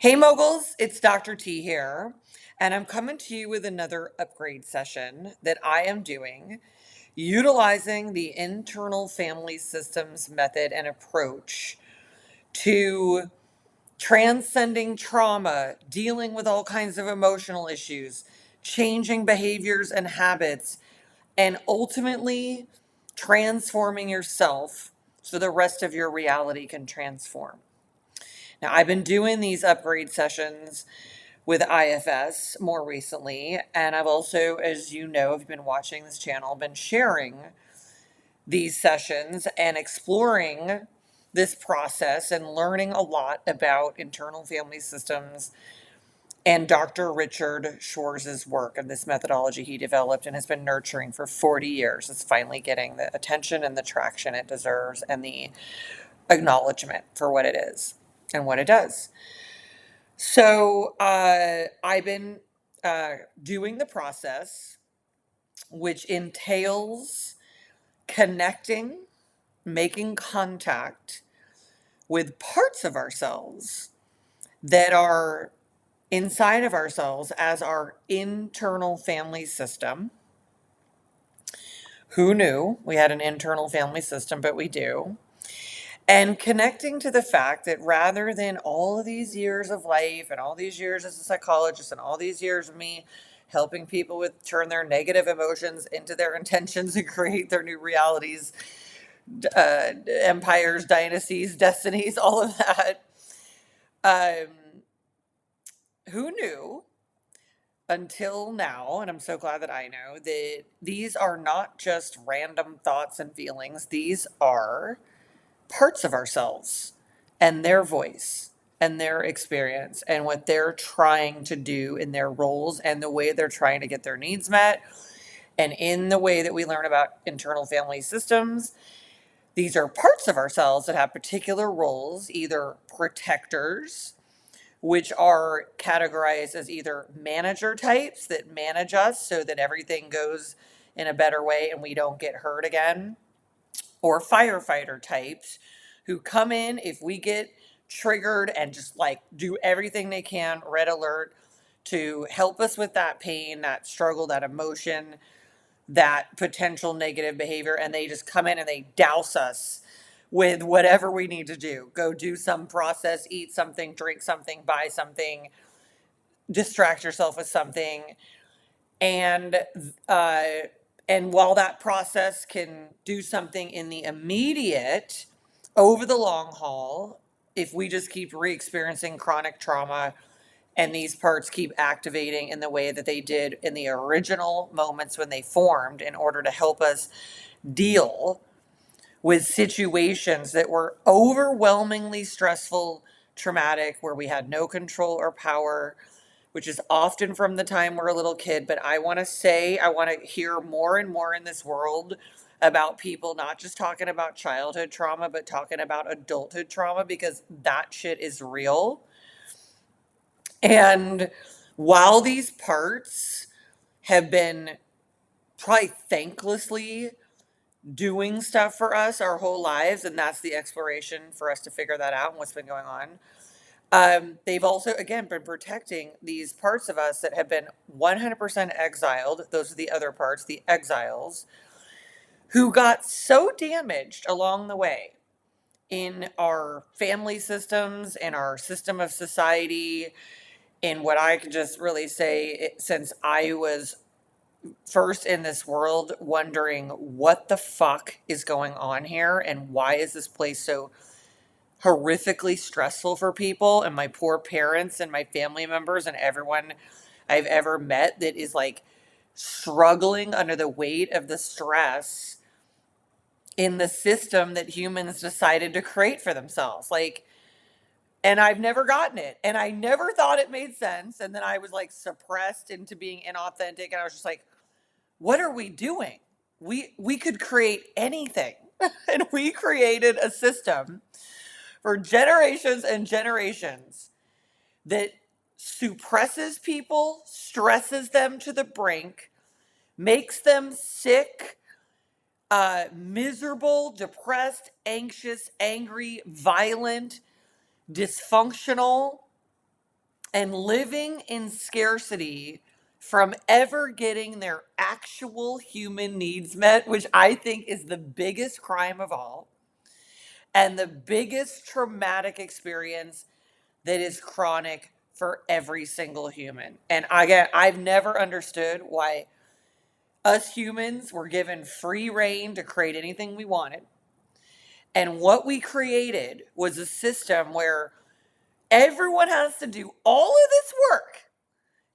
Hey moguls, it's Dr. T here, and I'm coming to you with another upgrade session that I am doing utilizing the internal family systems method and approach to transcending trauma, dealing with all kinds of emotional issues, changing behaviors and habits, and ultimately transforming yourself so the rest of your reality can transform. Now, I've been doing these upgrade sessions with IFS more recently. And I've also, as you know, if you've been watching this channel, been sharing these sessions and exploring this process and learning a lot about internal family systems and Dr. Richard Schwarz's work and this methodology he developed and has been nurturing for 40 years. It's finally getting the attention and the traction it deserves and the acknowledgement for what it is and what it does. So I've been doing the process, which entails connecting, making contact with parts of ourselves that are inside of ourselves as our internal family system. Who knew we had an internal family system, but we do. And connecting to the fact that rather than all of these years of life and all these years as a psychologist and all these years of me helping people with turn their negative emotions into their intentions and create their new realities, empires, dynasties, destinies, all of that. Um, who knew until now, and I'm so glad that I know, that these are not just random thoughts and feelings, these are parts of ourselves and their voice and their experience and what they're trying to do in their roles and the way they're trying to get their needs met. And in the way that we learn about internal family systems, these are parts of ourselves that have particular roles, either protectors, which are categorized as either manager types that manage us so that everything goes in a better way and we don't get hurt again, or firefighter types who come in if we get triggered and just like do everything they can, red alert, to help us with that pain, that struggle, that emotion, that potential negative behavior. And they just come in and they douse us with whatever we need to do. Go do some process, eat something, drink something, buy something, distract yourself with something. And uh, and while that process can do something in the immediate, over the long haul, if we just keep re-experiencing chronic trauma and these parts keep activating in the way that they did in the original moments when they formed in order to help us deal with situations that were overwhelmingly stressful, traumatic, where we had no control or power, which is often from the time we're a little kid. But I want to say, I want to hear more and more in this world about people not just talking about childhood trauma, but talking about adulthood trauma, because that shit is real. And while these parts have been probably thanklessly doing stuff for us our whole lives, and that's the exploration for us to figure that out and what's been going on. They've also, again, been protecting these parts of us that have been 100% exiled. Those are the other parts, the exiles, who got so damaged along the way in our family systems, in our system of society, in what I can just really say, since I was first in this world, wondering what the fuck is going on here and why is this place so horrifically stressful for people, and my poor parents and my family members and everyone I've ever met that is like struggling under the weight of the stress in the system that humans decided to create for themselves. Like, and I've never gotten it. And I never thought it made sense. And then I was like suppressed into being inauthentic. And I was just like, what are we doing? We could create anything. And we created a system for generations and generations that suppresses people, stresses them to the brink, makes them sick, miserable, depressed, anxious, angry, violent, dysfunctional, and living in scarcity from ever getting their actual human needs met, which I think is the biggest crime of all and the biggest traumatic experience that is chronic for every single human. And again, I've never understood why us humans were given free reign to create anything we wanted. And what we created was a system where everyone has to do all of this work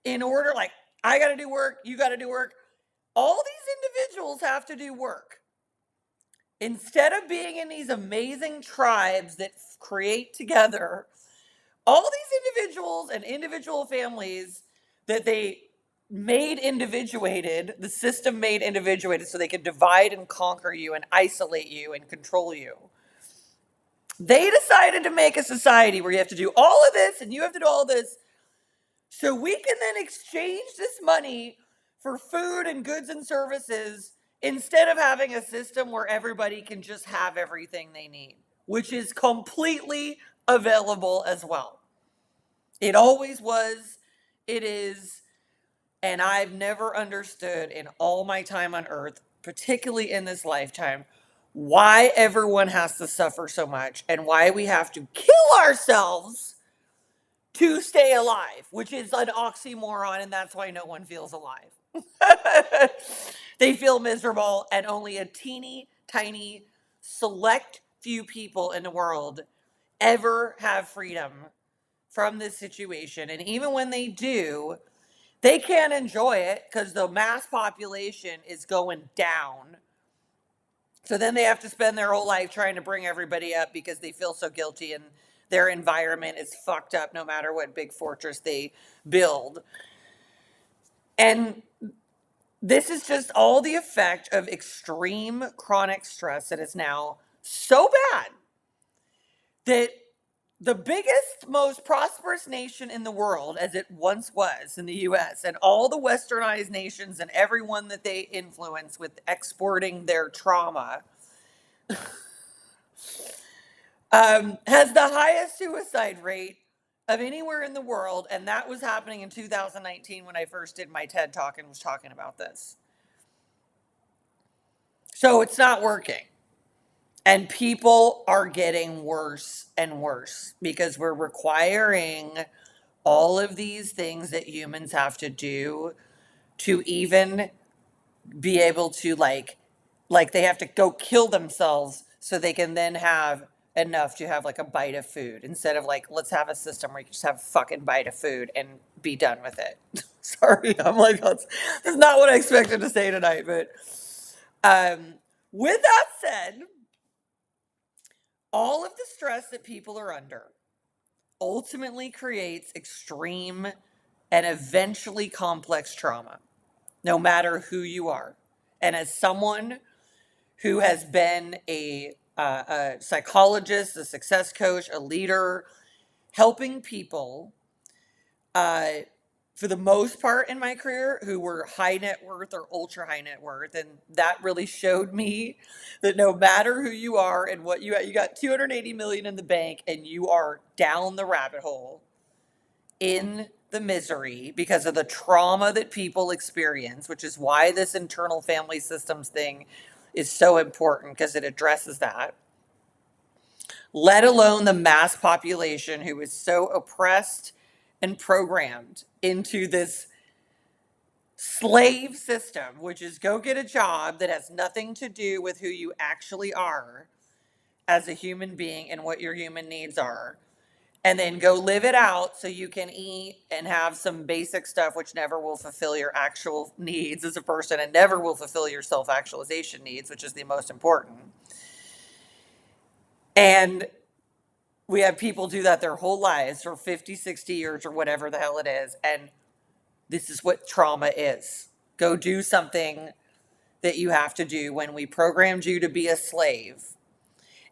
in order, like, I got to do work, you got to do work. All these individuals have to do work. Instead of being in these amazing tribes that create together, all these individuals and individual families that they made individuated, the system made individuated so they could divide and conquer you and isolate you and control you. They decided to make a society where you have to do all of this and you have to do all this so we can then exchange this money for food and goods and services instead of having a system where everybody can just have everything they need, which is completely available as well. It always was, it is, and I've never understood in all my time on earth, particularly in this lifetime, why everyone has to suffer so much and why we have to kill ourselves to stay alive, which is an oxymoron, and that's why no one feels alive. They feel miserable, and only a teeny tiny select few people in the world ever have freedom from this situation. And even when they do, they can't enjoy it because the mass population is going down. So then they have to spend their whole life trying to bring everybody up because they feel so guilty and their environment is fucked up no matter what big fortress they build. And this is just all the effect of extreme chronic stress that is now so bad that the biggest, most prosperous nation in the world, as it once was in the US, and all the westernized nations and everyone that they influence with exporting their trauma, has the highest suicide rate of anywhere in the world. And that was happening in 2019 when I first did my TED talk and was talking about this. So it's not working. And people are getting worse and worse because we're requiring all of these things that humans have to do to even be able to like they have to go kill themselves so they can then have enough to have like a bite of food instead of like let's have a system where you just have a fucking bite of food and be done with it. Sorry, I'm like that's not what I expected to say tonight, but um with that said, all of the stress that people are under ultimately creates extreme and eventually complex trauma, no matter who you are. And as someone who has been a psychologist, a success coach, a leader, helping people uh, for the most part in my career who were high net worth or ultra high net worth. And that really showed me that no matter who you are and what you got 280 million in the bank and you are down the rabbit hole in the misery because of the trauma that people experience, which is why this internal family systems thing is so important because it addresses that, let alone the mass population who is so oppressed and programmed into this slave system, which is go get a job that has nothing to do with who you actually are as a human being and what your human needs are, and then go live it out so you can eat and have some basic stuff which never will fulfill your actual needs as a person and never will fulfill your self-actualization needs, which is the most important. And we have people do that their whole lives for 50, 60 years or whatever the hell it is. And this is what trauma is. Go do something that you have to do when we programmed you to be a slave.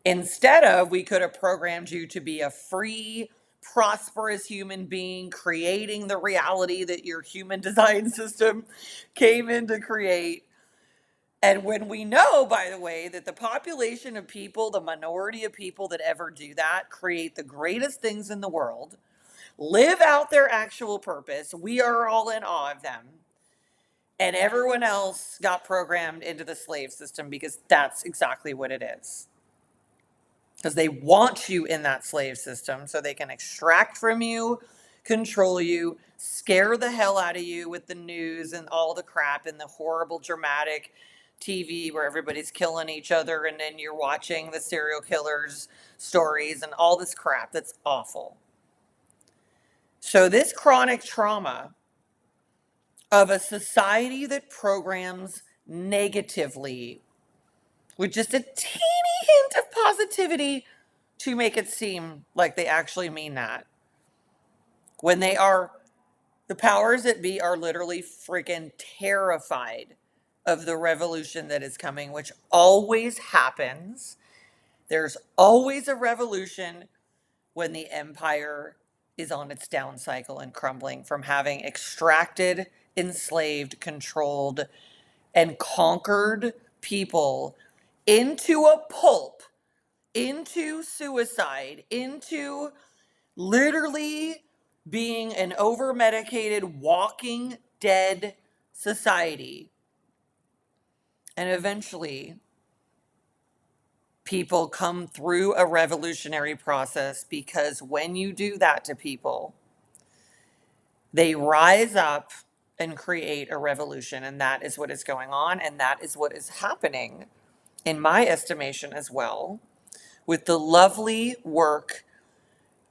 Instead of, we could have programmed you to be a free, prosperous human being, creating the reality that your human design system came in to create. And when we know, by the way, that the population of people, the minority of people that ever do that, create the greatest things in the world, live out their actual purpose. We are all in awe of them. And everyone else got programmed into the slave system because that's exactly what it is. Because they want you in that slave system so they can extract from you, control you, scare the hell out of you with the news and all the crap and the horrible dramatic TV where everybody's killing each other, and then you're watching the serial killers stories and all this crap that's awful. So this chronic trauma of a society that programs negatively with just a teeny hint of positivity to make it seem like they actually mean that, when they are, the powers that be are literally freaking terrified of the revolution that is coming, which always happens. There's always a revolution when the empire is on its down cycle and crumbling from having extracted, enslaved, controlled, and conquered people into a pulp, into suicide, into literally being an over medicated, walking dead society. And eventually, people come through a revolutionary process because when you do that to people, they rise up and create a revolution. And that is what is going on. And that is what is happening, in my estimation, as well, with the lovely work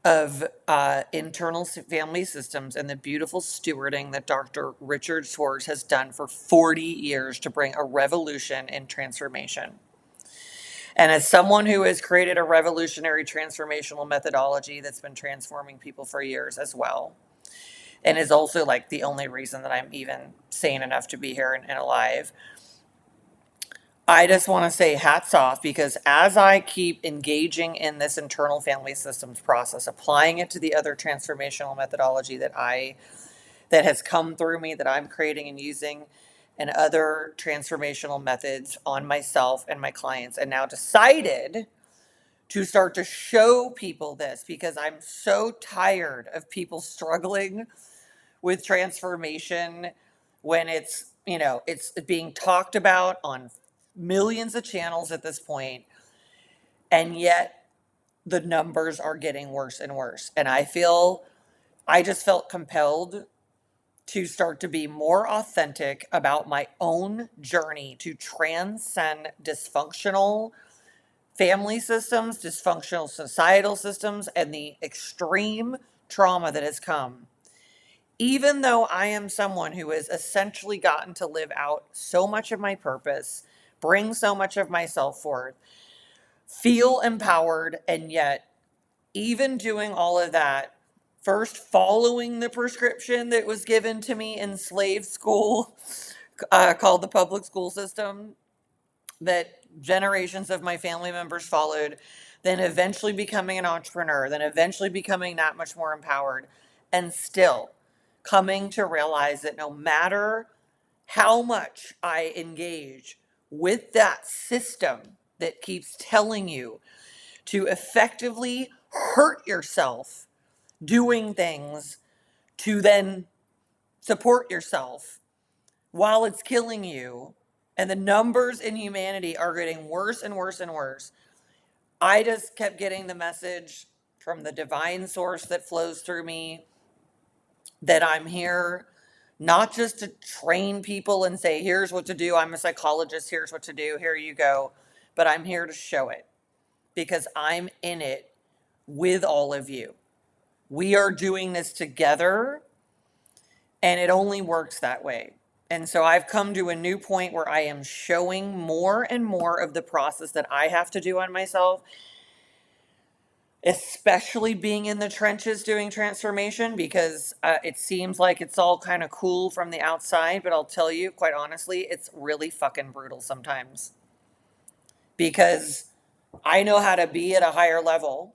of internal family systems and the beautiful stewarding that Dr. Richard Schwartz has done for 40 years to bring a revolution in transformation. And as someone who has created a revolutionary transformational methodology that's been transforming people for years as well, and is also like the only reason that I'm even sane enough to be here and alive, I just want to say hats off, because as I keep engaging in this internal family systems process, applying it to the other transformational methodology that has come through me, that I'm creating and using, and other transformational methods on myself and my clients, and now decided to start to show people this, because I'm so tired of people struggling with transformation when it's being talked about on millions of channels at this point, and yet the numbers are getting worse and worse. And I just felt compelled to start to be more authentic about my own journey to transcend dysfunctional family systems, dysfunctional societal systems, and the extreme trauma that has come. Even though I am someone who has essentially gotten to live out so much of my purpose, bring so much of myself forth, feel empowered, and yet, even doing all of that, first following the prescription that was given to me in slave school, called the public school system, that generations of my family members followed, then eventually becoming an entrepreneur, then eventually becoming that much more empowered, and still coming to realize that no matter how much I engage with that system that keeps telling you to effectively hurt yourself doing things to then support yourself while it's killing you, and the numbers in humanity are getting worse and worse and worse, I just kept getting the message from the divine source that flows through me that I'm here not just to train people and say, here's what to do. I'm a psychologist. Here's what to do. Here you go. But I'm here to show it, because I'm in it with all of you. We are doing this together, and it only works that way. And so I've come to a new point where I am showing more and more of the process that I have to do on myself, especially being in the trenches doing transformation, because it seems like it's all kind of cool from the outside. But I'll tell you, quite honestly, it's really fucking brutal sometimes, because I know how to be at a higher level.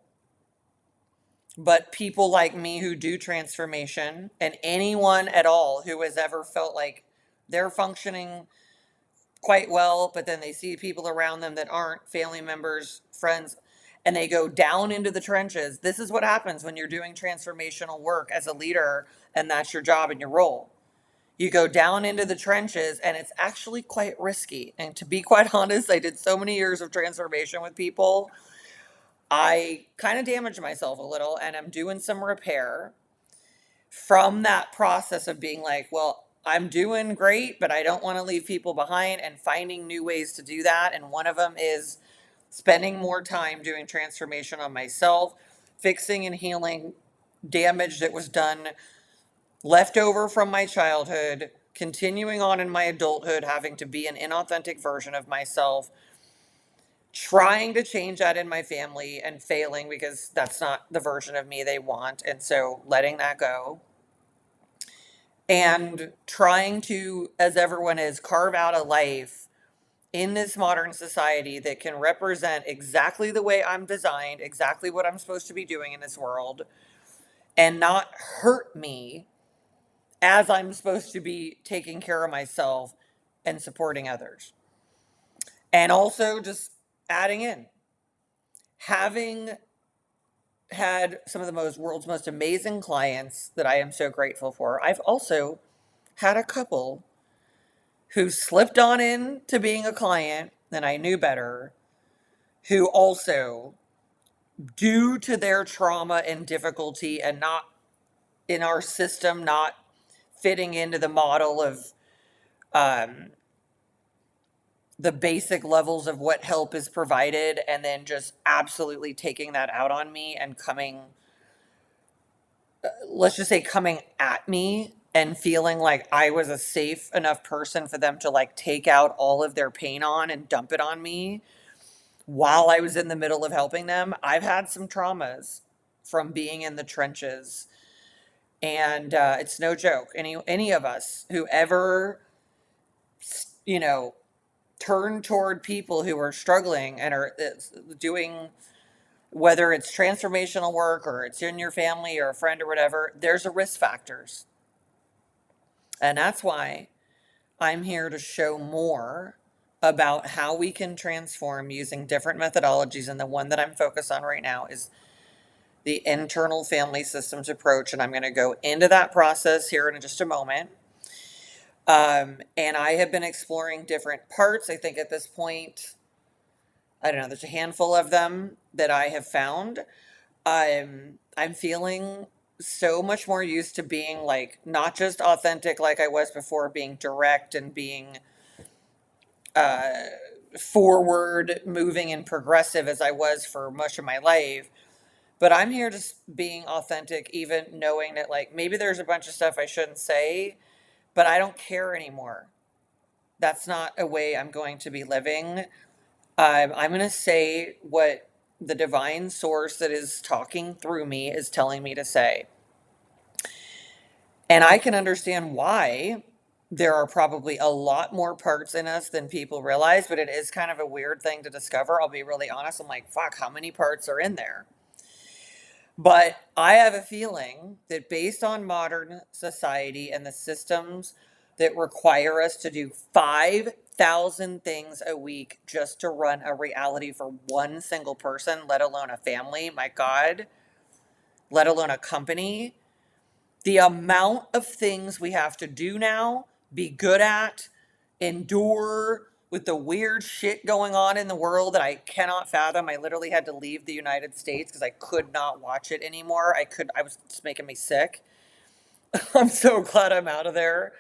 But people like me who do transformation, and anyone at all who has ever felt like they're functioning quite well, but then they see people around them that aren't, family members, friends, and they go down into the trenches. This is what happens when you're doing transformational work as a leader, and that's your job and your role. You go down into the trenches, and it's actually quite risky. And to be quite honest, I did so many years of transformation with people. I kind of damaged myself a little, and I'm doing some repair from that process of being like, well, I'm doing great, but I don't want to leave people behind, and finding new ways to do that. And one of them is spending more time doing transformation on myself, fixing and healing damage that was done left over from my childhood, continuing on in my adulthood, having to be an inauthentic version of myself, trying to change that in my family and failing because that's not the version of me they want. And so letting that go and trying to, as everyone is, carve out a life in this modern society that can represent exactly the way I'm designed, exactly what I'm supposed to be doing in this world, and not hurt me as I'm supposed to be taking care of myself and supporting others. And also just adding in, having had some of the world's most amazing clients that I am so grateful for, I've also had a couple who slipped on in to being a client and I knew better, who also, due to their trauma and difficulty and not in our system, not fitting into the model of um, the basic levels of what help is provided, and then just absolutely taking that out on me and coming, let's just say, coming at me and feeling like I was a safe enough person for them to like take out all of their pain on and dump it on me while I was in the middle of helping them. I've had some traumas from being in the trenches, and it's no joke. Any of us who ever, you know, turn toward people who are struggling and are doing, whether it's transformational work or it's in your family or a friend or whatever, there's a risk factors. And that's why I'm here to show more about how we can transform using different methodologies. And the one that I'm focused on right now is the internal family systems approach. And I'm going to go into that process here in just a moment. And I have been exploring different parts. I think at this point, I don't know, there's a handful of them that I have found. I'm feeling so much more used to being like not just authentic like I was before, being direct and being uh, forward moving and progressive as I was for much of my life. But I'm here just being authentic, even knowing that like maybe there's a bunch of stuff I shouldn't say, but I don't care anymore. That's not a way I'm going to be living. I'm going to say what the divine source that is talking through me is telling me to say. And I can understand why there are probably a lot more parts in us than people realize, but it is kind of a weird thing to discover. I'll be really honest. I'm like, fuck, how many parts are in there? But I have a feeling that based on modern society and the systems that require us to do 5,000 things a week just to run a reality for one single person, let alone a family, my God, let alone a company, the amount of things we have to do now, be good at, endure with the weird shit going on in the world that I cannot fathom. I literally had to leave the United States because I could not watch it anymore. I was just making me sick. I'm so glad I'm out of there.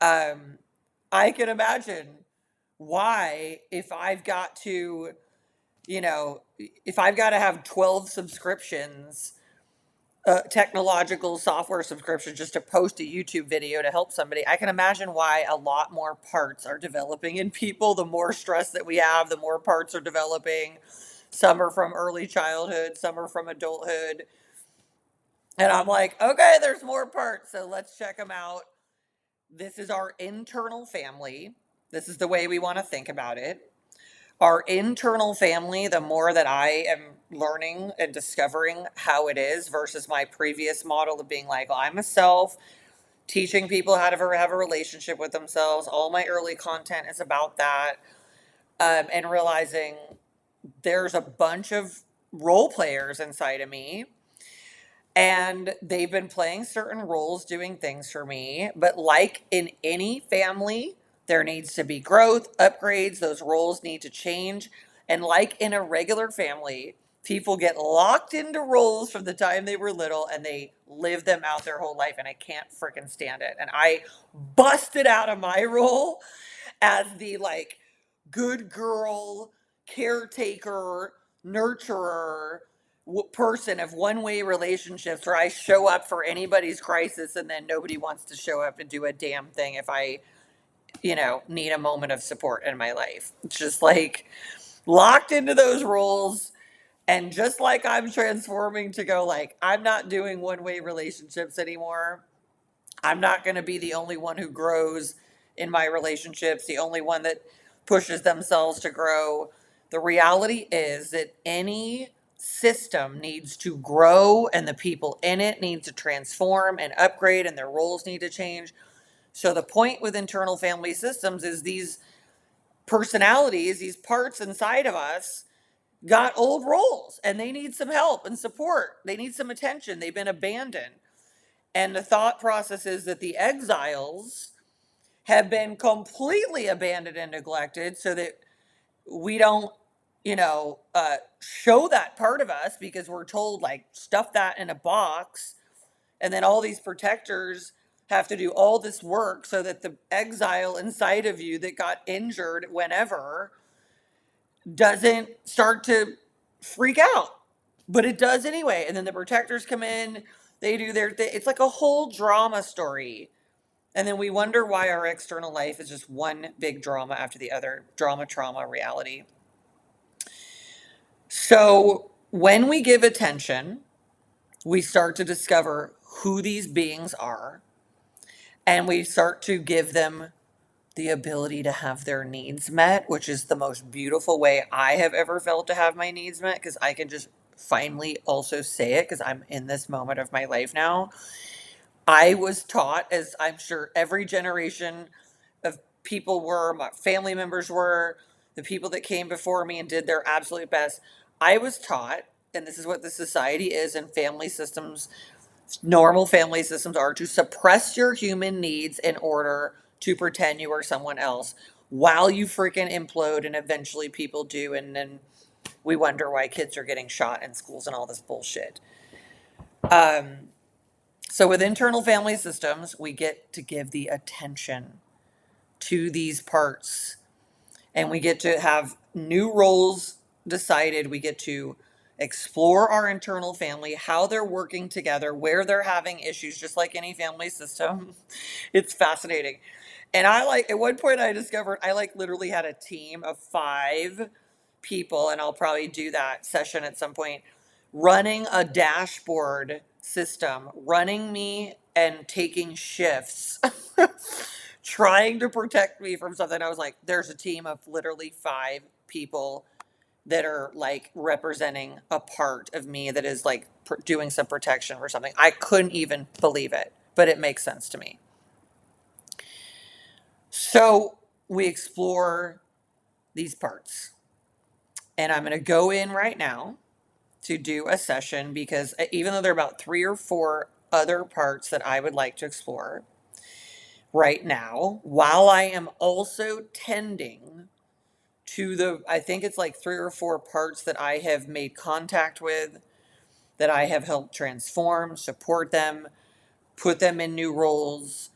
Um, I can imagine why, if I've got to, if I've got to have 12 subscriptions, technological software subscription just to post a YouTube video to help somebody. I can imagine why a lot more parts are developing in people. The more stress that we have, the more parts are developing. Some are from early childhood, some are from adulthood. And I'm like, okay, there's more parts. So let's check them out. This is our internal family. This is the way we want to think about it. Our internal family, the more that I am learning and discovering how it is versus my previous model of being like, well, I'm a self, teaching people how to have a relationship with themselves. All my early content is about that. And realizing there's a bunch of role players inside of me, and they've been playing certain roles, doing things for me. But like in any family, there needs to be growth, upgrades, those roles need to change. And like in a regular family, people get locked into roles from the time they were little and they live them out their whole life. And I can't freaking stand it. And I busted out of my role as the like good girl, caretaker, nurturer person of one way relationships where I show up for anybody's crisis and then nobody wants to show up and do a damn thing if I, need a moment of support in my life. It's just like locked into those roles. And just like I'm transforming to go, like, I'm not doing one way relationships anymore. I'm not going to be the only one who grows in my relationships, the only one that pushes themselves to grow. The reality is that any system needs to grow and the people in it need to transform and upgrade and their roles need to change. So the point with internal family systems is these personalities, these parts inside of us got old roles and they need some help and support. They need some attention. They've been abandoned. And the thought process is that the exiles have been completely abandoned and neglected so that we don't, show that part of us because we're told, like, stuff that in a box. And then all these protectors have to do all this work so that the exile inside of you that got injured whenever doesn't start to freak out. But it does anyway. And then the protectors come in, they do their thing. It's like a whole drama story. And then we wonder why our external life is just one big drama after the other, drama, trauma, reality. So when we give attention, we start to discover who these beings are, and we start to give them the ability to have their needs met, which is the most beautiful way I have ever felt to have my needs met, because I can just finally also say it because I'm in this moment of my life now. I was taught, as I'm sure every generation of people were, my family members were, the people that came before me and did their absolute best. I was taught, and this is what the society is and family systems, normal family systems are, to suppress your human needs in order to pretend you are someone else while you freaking implode. And eventually people do. And then we wonder why kids are getting shot in schools and all this bullshit. So with internal family systems, we get to give the attention to these parts and we get to have new roles decided. We get to explore our internal family, how they're working together, where they're having issues, just like any family system. It's fascinating. And I like, at one point I discovered I like literally had a team of 5 people, and I'll probably do that session at some point, running a dashboard system, running me and taking shifts, trying to protect me from something. I was like, there's a team of literally 5 people that are like representing a part of me that is like doing some protection for something. I couldn't even believe it, but it makes sense to me. So we explore these parts. And I'm going to go in right now to do a session because even though there are about 3 or 4 other parts that I would like to explore right now, while I am also tending to I think it's like 3 or 4 parts that I have made contact with, that I have helped transform, support them, put them in new roles,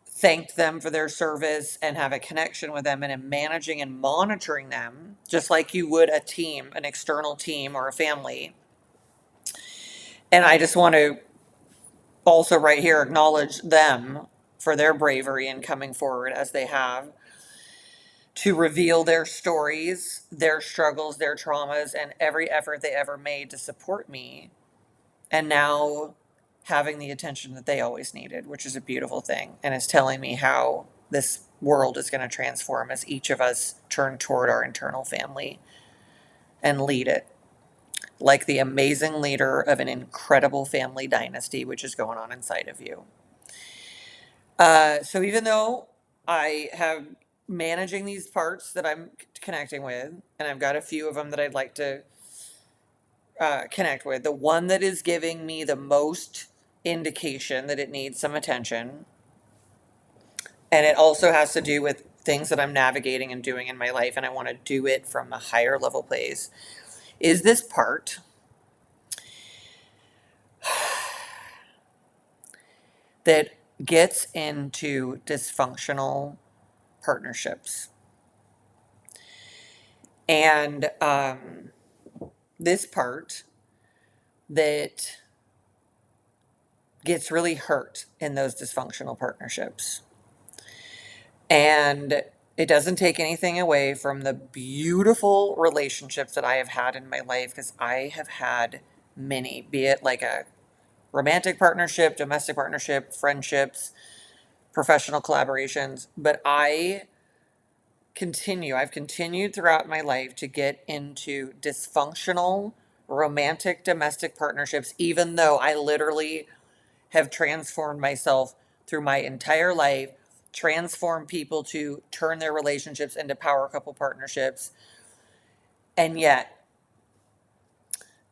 thanked them for their service, and have a connection with them, and am managing and monitoring them just like you would a team, an external team or a family. And I just want to also right here acknowledge them for their bravery in coming forward as they have to reveal their stories, their struggles, their traumas, and every effort they ever made to support me. And now having the attention that they always needed, which is a beautiful thing. And is telling me how this world is going to transform as each of us turn toward our internal family and lead it like the amazing leader of an incredible family dynasty, which is going on inside of you. So even though I have managing these parts that I'm connecting with, and I've got a few of them that I'd like to connect with, the one that is giving me the most indication that it needs some attention, and it also has to do with things that I'm navigating and doing in my life, and I want to do it from a higher level place, is this part that gets into dysfunctional partnerships. And this part that gets really hurt in those dysfunctional partnerships. And it doesn't take anything away from the beautiful relationships that I have had in my life, because I have had many, be it like a romantic partnership, domestic partnership, friendships, professional collaborations. But I've continued throughout my life to get into dysfunctional romantic domestic partnerships, even though I literally have transformed myself through my entire life, transformed people to turn their relationships into power couple partnerships, and yet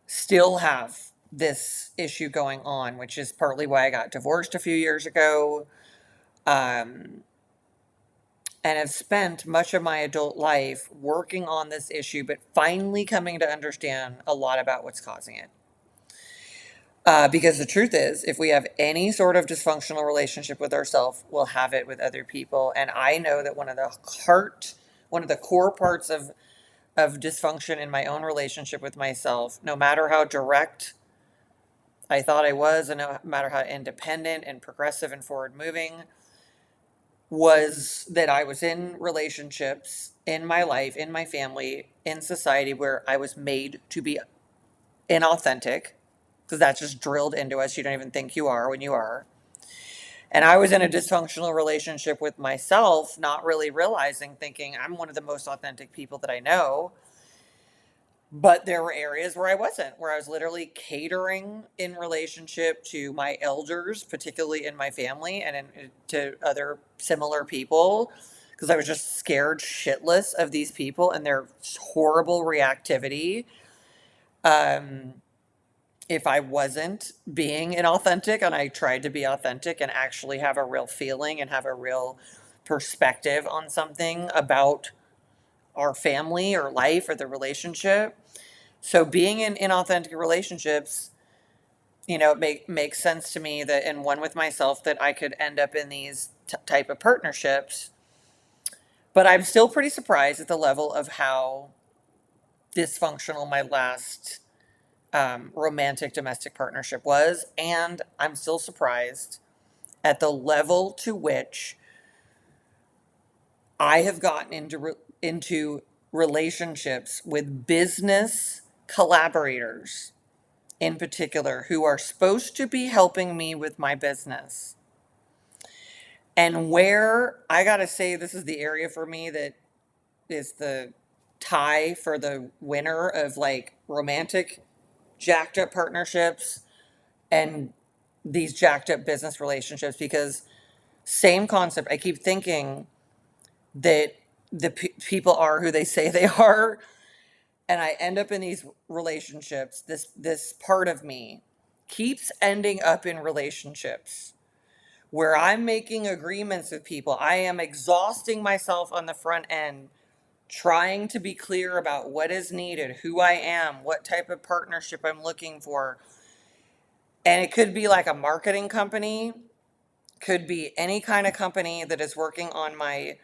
still have this issue going on, which is partly why I got divorced a few years ago. And have spent much of my adult life working on this issue, but finally coming to understand a lot about what's causing it. Because the truth is, if we have any sort of dysfunctional relationship with ourselves, we'll have it with other people. And I know that one of the core parts of dysfunction in my own relationship with myself, no matter how direct I thought I was, and no matter how independent and progressive and forward moving, was that I was in relationships in my life, in my family, in society, where I was made to be inauthentic, because that's just drilled into us. You don't even think you are when you are. And I was in a dysfunctional relationship with myself, not really realizing, thinking I'm one of the most authentic people that I know. But there were areas where I wasn't, where I was literally catering in relationship to my elders, particularly in my family, and to other similar people, because I was just scared shitless of these people and their horrible reactivity. Um, if I wasn't being inauthentic, and I tried to be authentic and actually have a real feeling and have a real perspective on something about our family or life or the relationship. So being in inauthentic relationships, it makes sense to me that in one with myself that I could end up in these type of partnerships. But I'm still pretty surprised at the level of how dysfunctional my last romantic domestic partnership was. And I'm still surprised at the level to which I have gotten into relationships with business collaborators in particular, who are supposed to be helping me with my business. And where I got to say, this is the area for me that is the tie for the winner of like romantic jacked up partnerships and these jacked up business relationships, because same concept. I keep thinking that the people are who they say they are, and I end up in these relationships. This part of me keeps ending up in relationships where I'm making agreements with people. I am exhausting myself on the front end, trying to be clear about what is needed, who I am, what type of partnership I'm looking for. And it could be like a marketing company, could be any kind of company that is working on my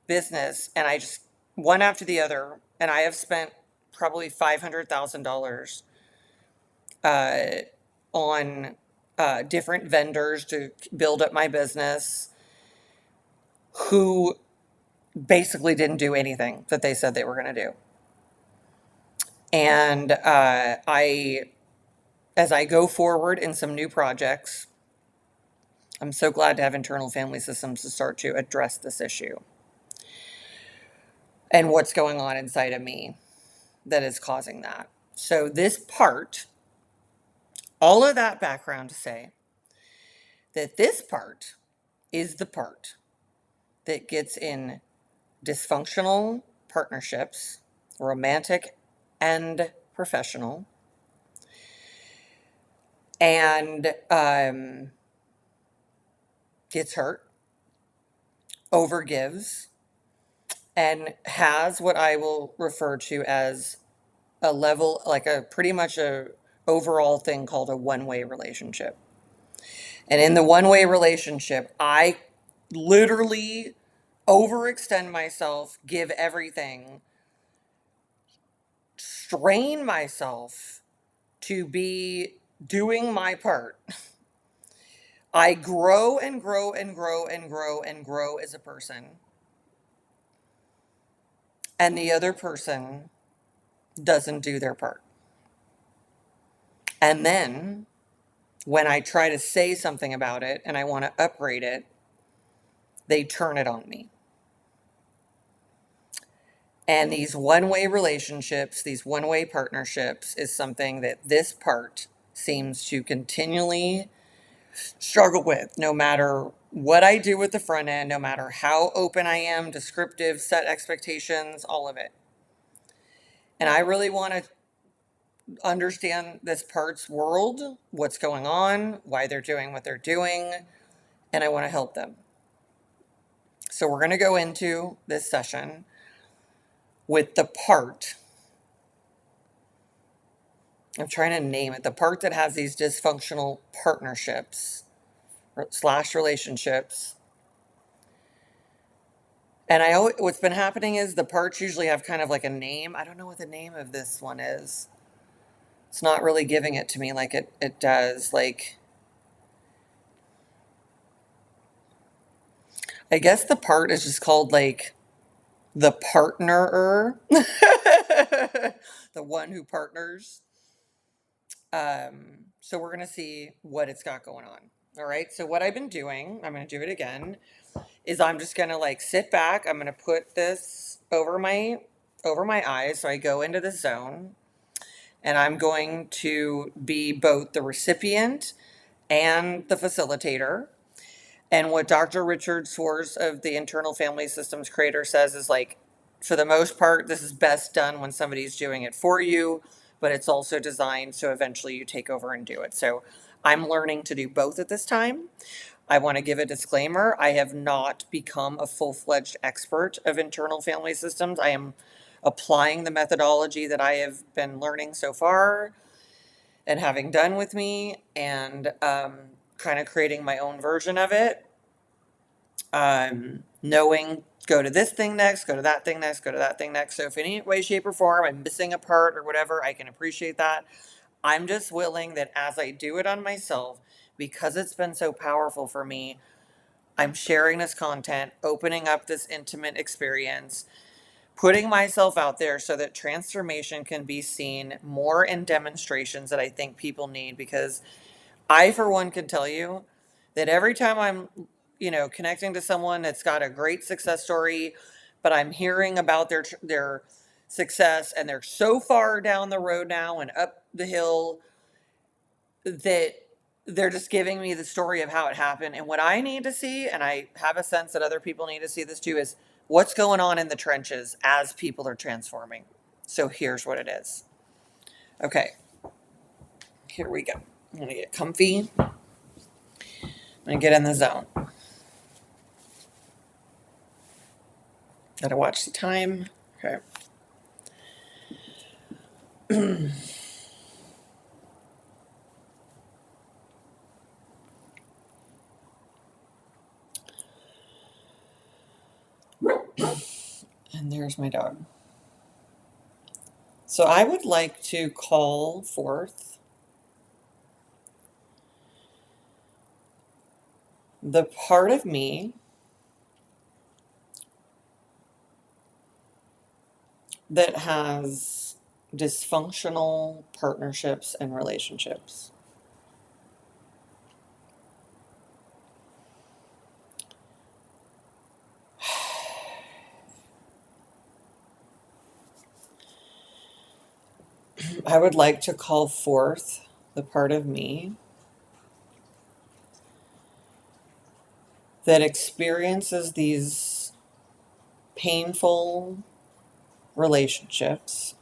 business. And I just, one after the other, and I have spent probably $500,000 on different vendors to build up my business, who basically didn't do anything that they said they were going to do. And as I go forward in some new projects, I'm so glad to have internal family systems to start to address this issue and what's going on inside of me that is causing that. So this part, all of that background to say that this part is the part that gets in dysfunctional partnerships, romantic and professional, and gets hurt, overgives, and has what I will refer to as a level, like a pretty much a overall thing called a one-way relationship. And in the one-way relationship, I literally overextend myself, give everything, strain myself to be doing my part. I grow and grow and grow and grow and grow as a person. And the other person doesn't do their part. And then when I try to say something about it and I want to upgrade it, they turn it on me. And these one-way relationships, these one-way partnerships is something that this part seems to continually struggle with, no matter what I do with the front end, no matter how open I am, descriptive, set expectations, all of it. And I really want to understand this part's world, what's going on, why they're doing what they're doing, and I want to help them. So we're going to go into this session with the part. I'm trying to name it. The part that has these dysfunctional partnerships slash relationships. And what's been happening is the parts usually have kind of like a name. I don't know what the name of this one is. It's not really giving it to me like it does. Like, I guess the part is just called like the partnerer, the one who partners. So we're going to see what it's got going on. All right. So what I've been doing, I'm going to do it again, is I'm just going to like sit back. I'm going to put this over my eyes. So I go into the zone, and I'm going to be both the recipient and the facilitator. And what Dr. Richard Swartz of the Internal Family Systems Creator says is like, for the most part, this is best done when somebody's doing it for you, but it's also designed so eventually you take over and do it. So I'm learning to do both at this time. I want to give a disclaimer. I have not become a full-fledged expert of internal family systems. I am applying the methodology that I have been learning so far and having done with me, and kind of creating my own version of it. Knowing, go to this thing next, go to that thing next, go to that thing next. So if in any way, shape, or form I'm missing a part or whatever, I can appreciate that. I'm just willing that as I do it on myself, because it's been so powerful for me, I'm sharing this content, opening up this intimate experience, putting myself out there so that transformation can be seen more in demonstrations that I think people need. Because I, for one, can tell you that every time I'm, connecting to someone that's got a great success story, but I'm hearing about their success and they're so far down the road now and up the hill that they're just giving me the story of how it happened. And what I need to see, and I have a sense that other people need to see this too, is what's going on in the trenches as people are transforming. So here's what it is. Okay, here we go. I'm going to get comfy. I'm going to get in the zone. Gotta watch the time. Okay. And there's my dog. So I would like to call forth the part of me that has dysfunctional partnerships and relationships. I would like to call forth the part of me that experiences these painful relationships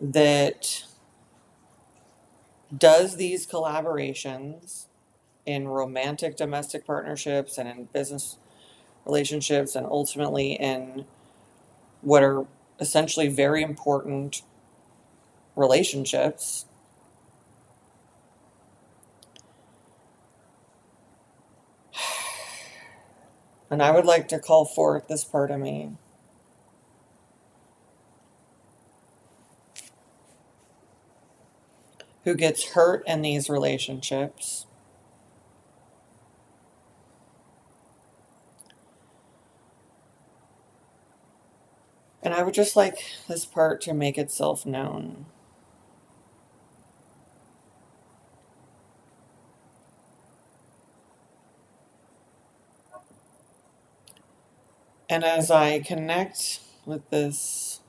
that does these collaborations in romantic domestic partnerships and in business relationships and ultimately in what are essentially very important relationships. And I would like to call forth this part of me who gets hurt in these relationships. And I would just like this part to make itself known. And as I connect with this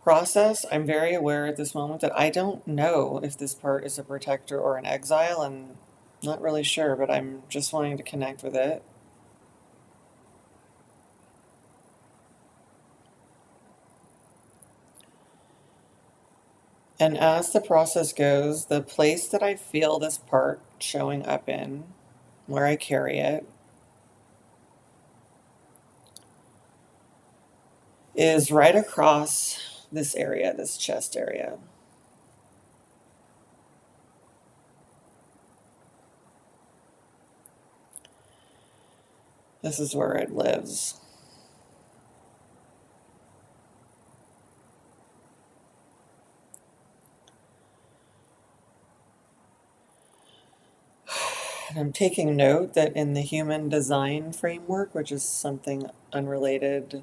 process, I'm very aware at this moment that I don't know if this part is a protector or an exile. I'm not really sure, but I'm just wanting to connect with it. And as the process goes, the place that I feel this part showing up in, where I carry it, is right across this area, this chest area. This is where it lives. And I'm taking note that in the human design framework, which is something unrelated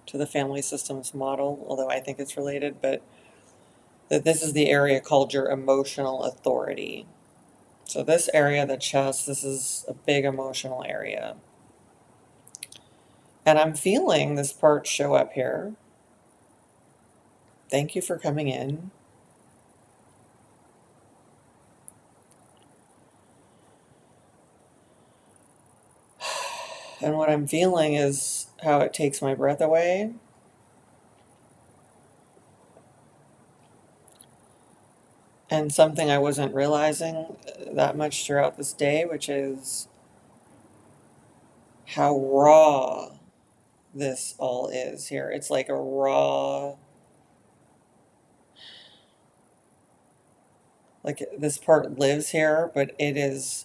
to the family systems model, although I think it's related, but that this is the area called your emotional authority. So this area, the chest, this is a big emotional area. And I'm feeling this part show up here. Thank you for coming in. And what I'm feeling is how it takes my breath away. And something I wasn't realizing that much throughout this day, which is how raw this all is here. It's like a raw, like this part lives here, but it is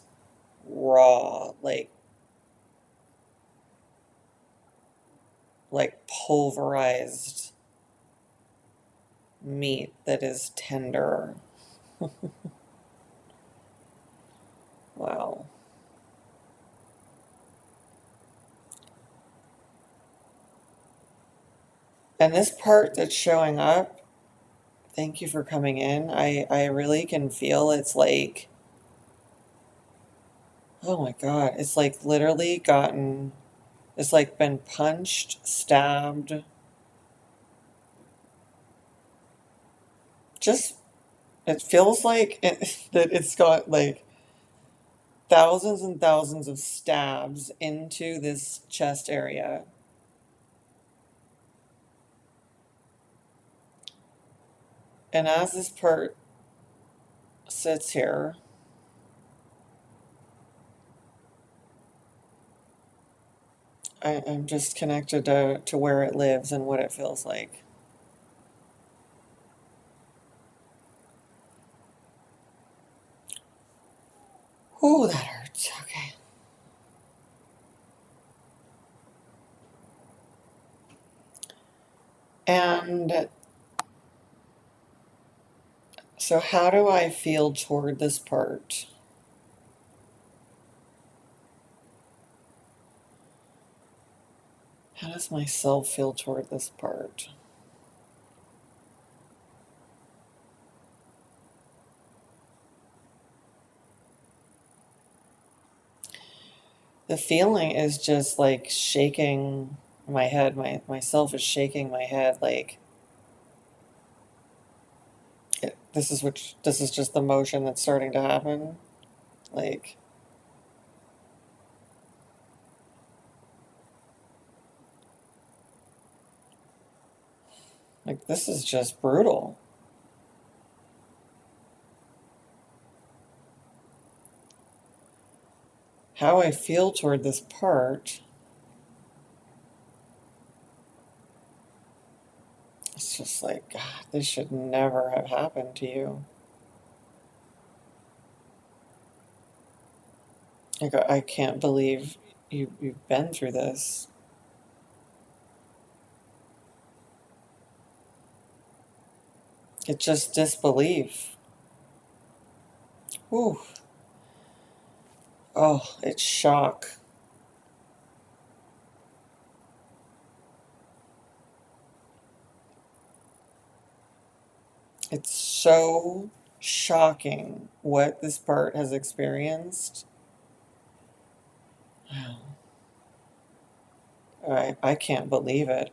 raw, like pulverized meat that is tender. Wow. And this part that's showing up, thank you for coming in. I really can feel it's like, oh my God, it's like literally gotten, it's like been punched, stabbed, just, it feels like that it's got like thousands and thousands of stabs into this chest area. And as this part sits here, I'm just connected to where it lives and what it feels like. Ooh, that hurts. Okay. And so, how do I feel toward this part? How does myself feel toward this part? The feeling is just like shaking my head. Myself is shaking my head like this is just the motion that's starting to happen. Like, Like, this is just brutal. How I feel toward this part, it's just like, God, this should never have happened to you. Like, I can't believe you've been through this. It's just disbelief. Ooh. Oh, it's shock. It's so shocking what this part has experienced. I can't believe it.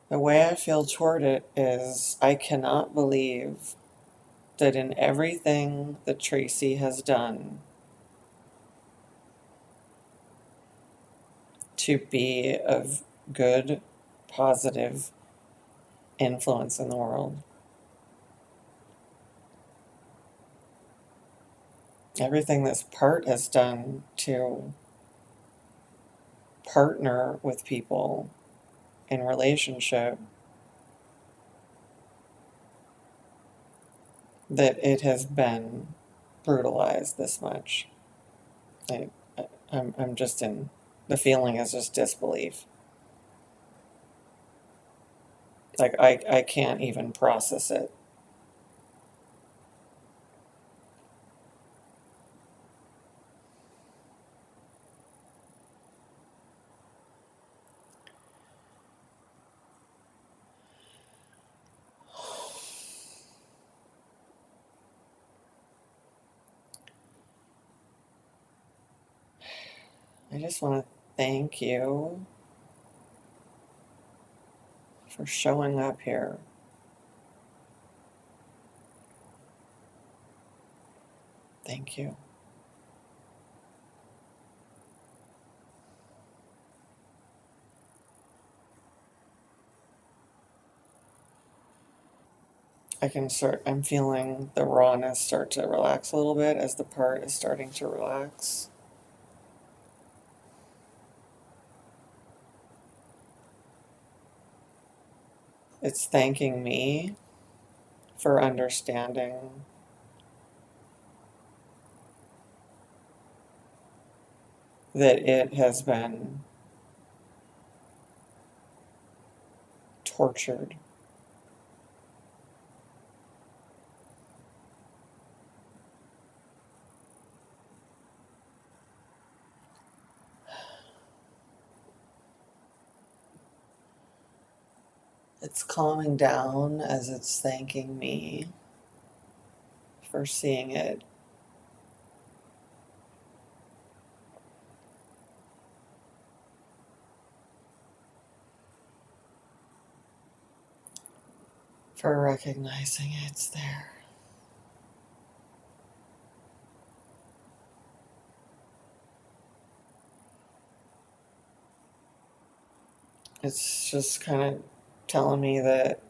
The way I feel toward it is I cannot believe that in everything that Tracy has done to be of good, positive influence in the world, everything this part has done to partner with people in relationship, that it has been brutalized this much. I, I'm just in, the feeling is just disbelief. Like, I can't even process it. I just want to thank you for showing up here. Thank you. I'm feeling the rawness start to relax a little bit as the part is starting to relax. It's thanking me for understanding that it has been tortured. It's calming down as it's thanking me for seeing it. For recognizing it's there. It's just kind of telling me that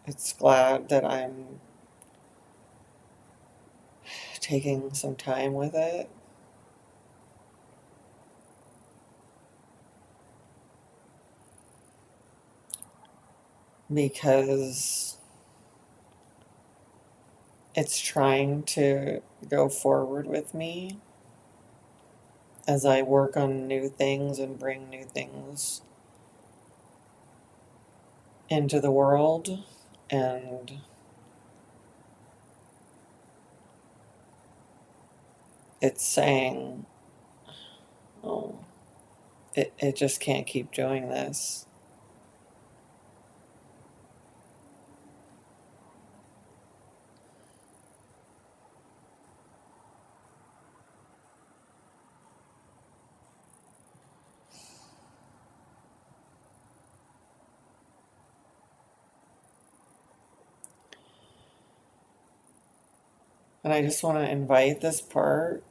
it's glad that I'm taking some time with it, because it's trying to go forward with me as I work on new things and bring new things into the world. And it's saying, oh, it just can't keep doing this. And I just want to invite this part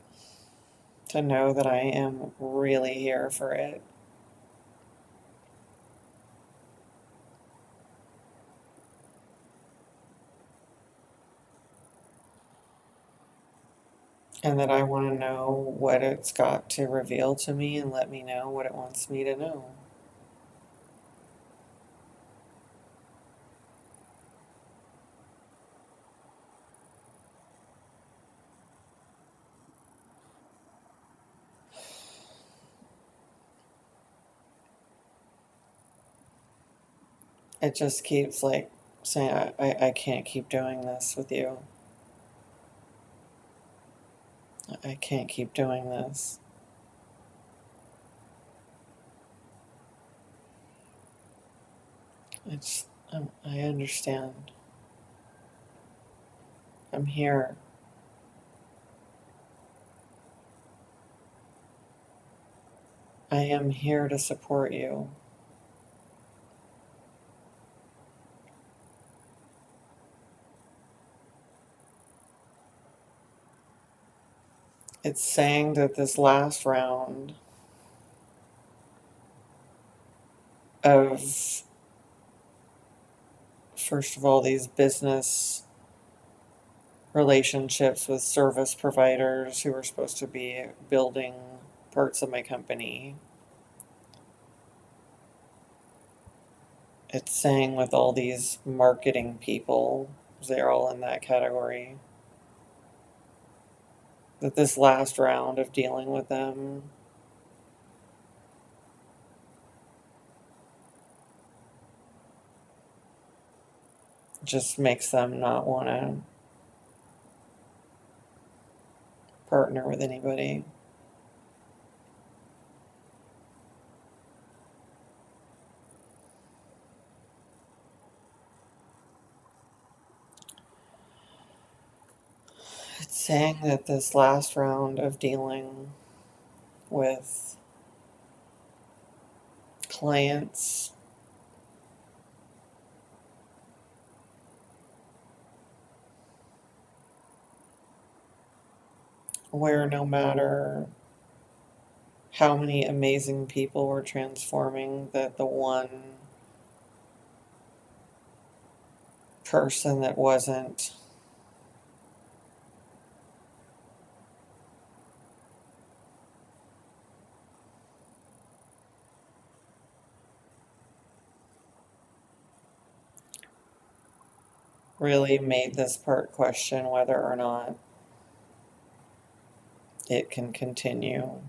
to know that I am really here for it. And that I want to know what it's got to reveal to me and let me know what it wants me to know. It just keeps like saying, I can't keep doing this with you. I can't keep doing this. I understand. I'm here. I am here to support you. It's saying that this last round of, first of all, these business relationships with service providers who are supposed to be building parts of my company. It's saying with all these marketing people, they're all in that category, that this last round of dealing with them just makes them not want to partner with anybody. It's saying that this last round of dealing with clients where no matter how many amazing people were transforming, that the one person that wasn't really made this part question whether or not it can continue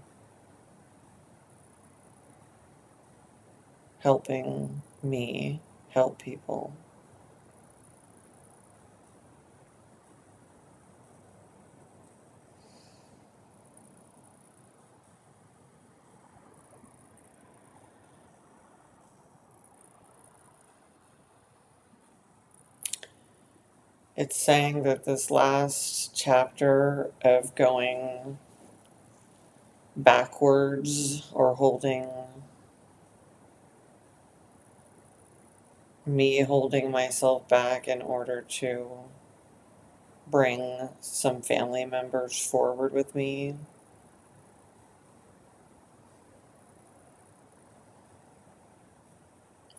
helping me help people. It's saying that this last chapter of going backwards or holding myself back in order to bring some family members forward with me,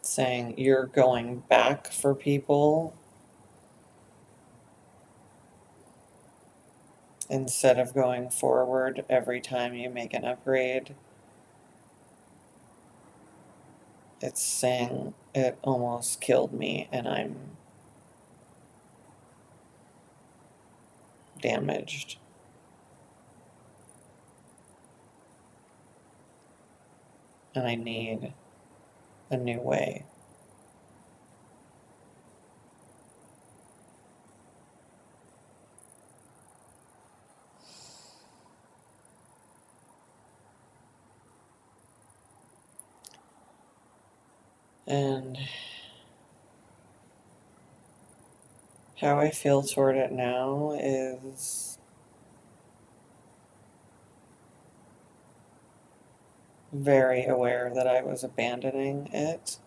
saying you're going back for people instead of going forward every time you make an upgrade. It's saying it almost killed me and I'm damaged. And I need a new way. And how I feel toward it now is very aware that I was abandoning it.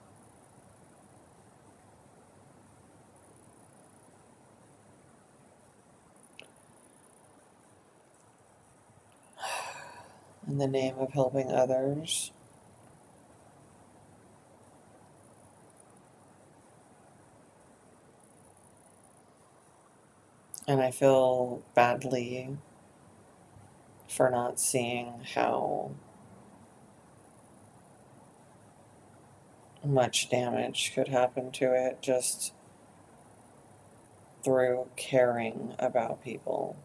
in the name of helping others. And I feel badly for not seeing how much damage could happen to it just through caring about people.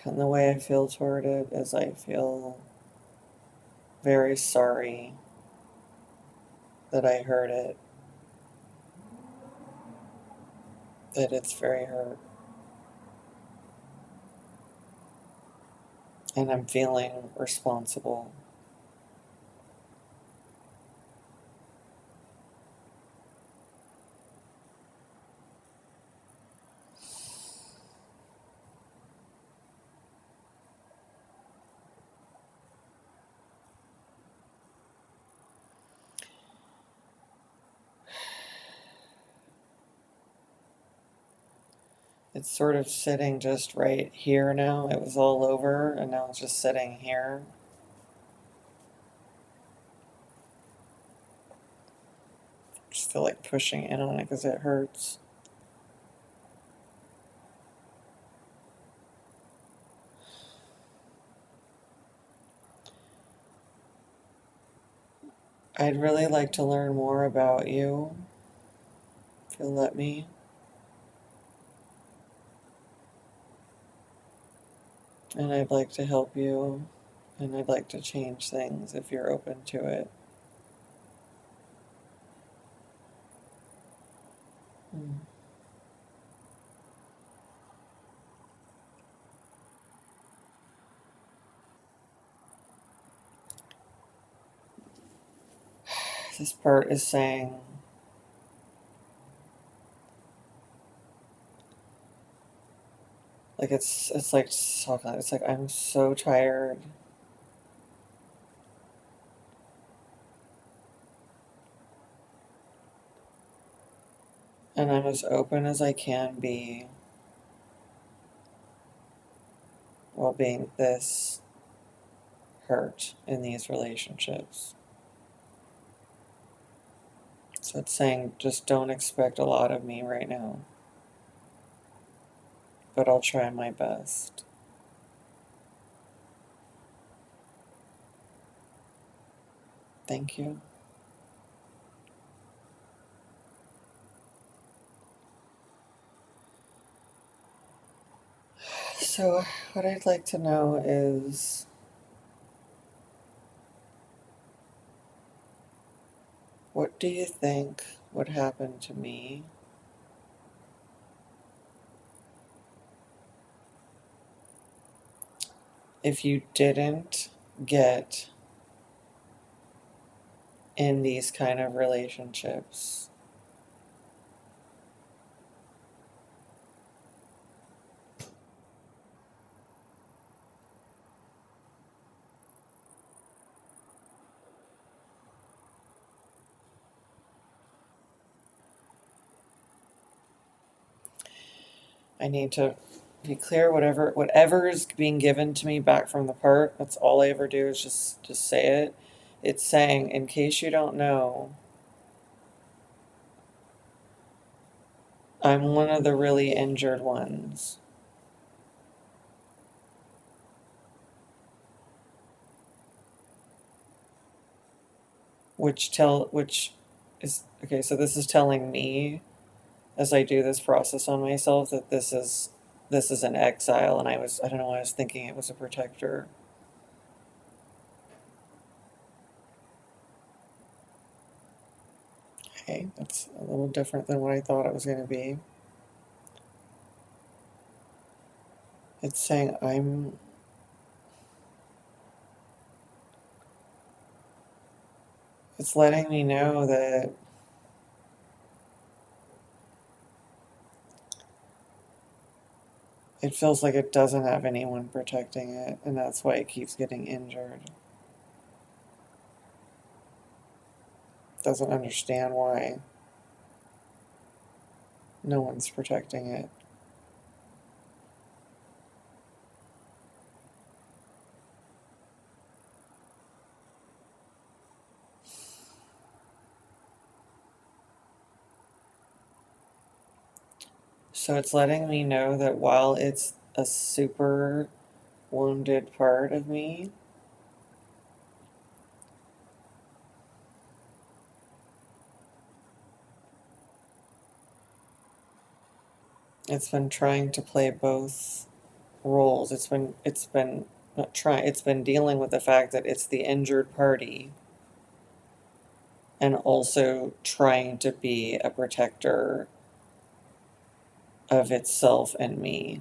And the way I feel toward it is I feel very sorry that I heard it, that it's very hurt. And I'm feeling responsible. It's sort of sitting just right here now. It was all over, and now it's just sitting here. Just feel like pushing in on it because it hurts. I'd really like to learn more about you, if you'll let me. And I'd like to help you, and I'd like to change things if you're open to it. Mm. This part is saying, like it's like talking. It's like I'm so tired, and I'm as open as I can be while being this hurt in these relationships. So it's saying just don't expect a lot of me right now, but I'll try my best. Thank you. So, what I'd like to know is what do you think would happen to me if you didn't get in these kind of relationships? I need to be clear. Whatever is being given to me back from the part. That's all I ever do is just say it. It's saying, in case you don't know, I'm one of the really injured ones. Which is okay. So this is telling me as I do this process on myself that this is an exile, and I don't know why I was thinking it was a protector. Okay, that's a little different than what I thought it was going to be. It's saying it's letting me know that it feels like it doesn't have anyone protecting it, and that's why it keeps getting injured. Doesn't understand why. No one's protecting it. So it's letting me know that while it's a super wounded part of me, it's been trying to play both roles. It's been not trying, it's been dealing with the fact that it's the injured party and also trying to be a protector of itself and me.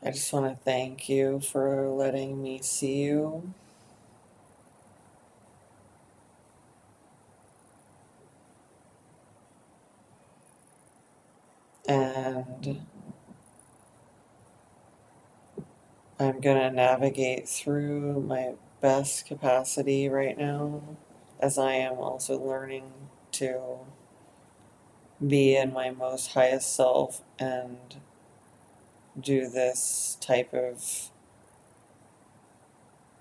I just want to thank you for letting me see you. And I'm going to navigate through my best capacity right now, as I am also learning to be in my most highest self and do this type of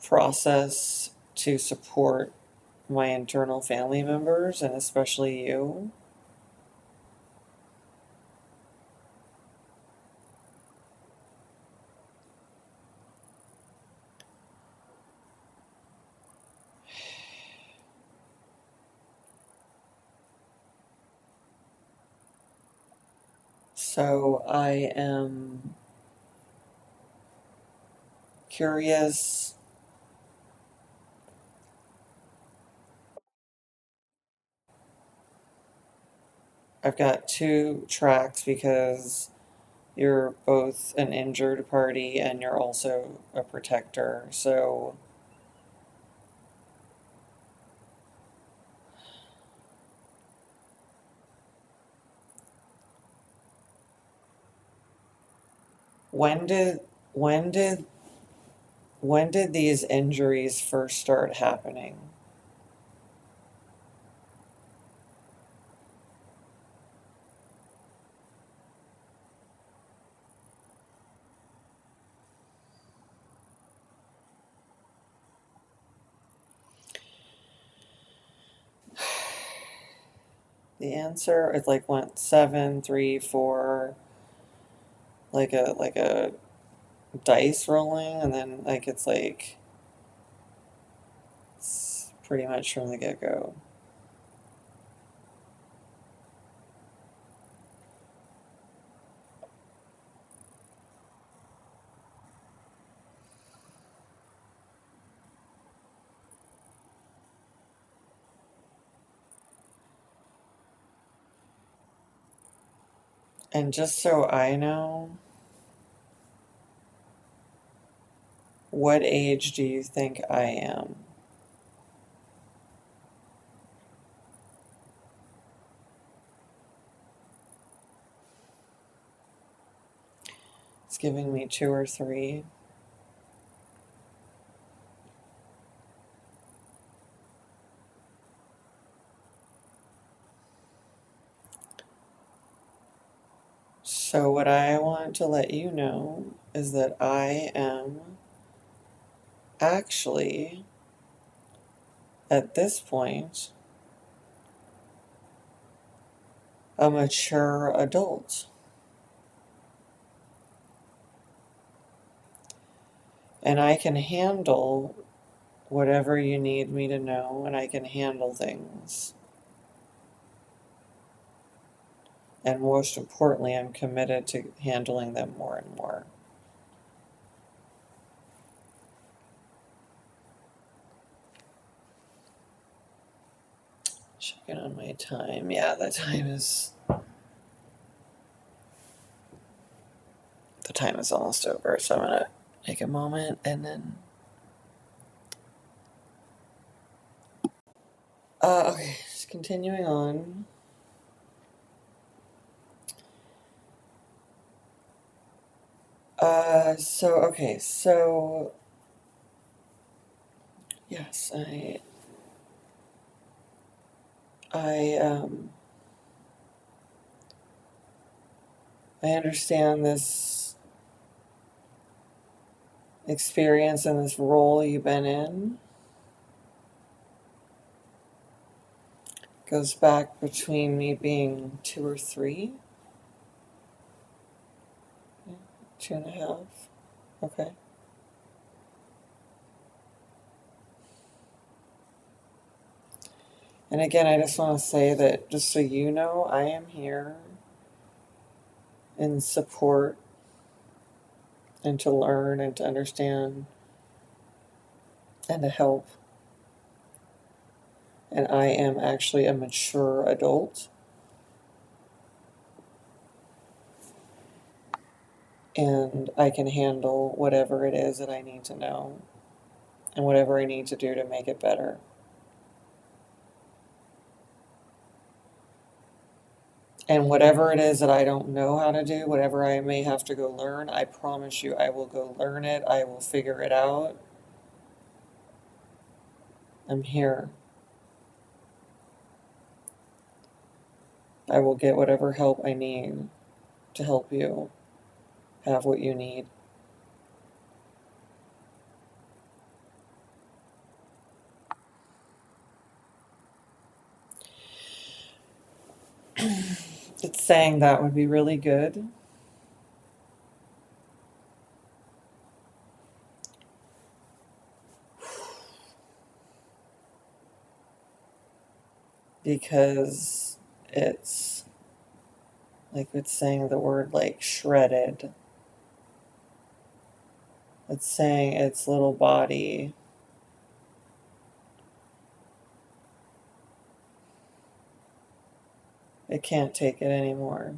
process to support my internal family members and especially you. So I am curious. I've got two tracks because you're both an injured party and you're also a protector. So when did when did when did these injuries first start happening? The answer is like went 7, 3, 4, like a dice rolling, and then like it's pretty much from the get go. And just so I know, what age do you think I am? It's giving me 2 or 3. So, what I want to let you know is that I am actually, at this point, a mature adult. And I can handle whatever you need me to know, and I can handle things. And most importantly, I'm committed to handling them more and more. Checking on my time. Yeah, the time is almost over, so I'm gonna take a moment and then okay, just continuing on. So yes, I I understand this experience and this role you've been in. Goes back between me being 2 or 3. Yeah, 2.5. Okay. And again, I just want to say that just so you know, I am here in support and to learn and to understand and to help. And I am actually a mature adult. And I can handle whatever it is that I need to know and whatever I need to do to make it better. And whatever it is that I don't know how to do, whatever I may have to go learn, I promise you I will go learn it. I will figure it out. I'm here. I will get whatever help I need to help you have what you need. It's saying that would be really good because it's like it's saying the word like shredded. It's saying its little body it can't take it anymore.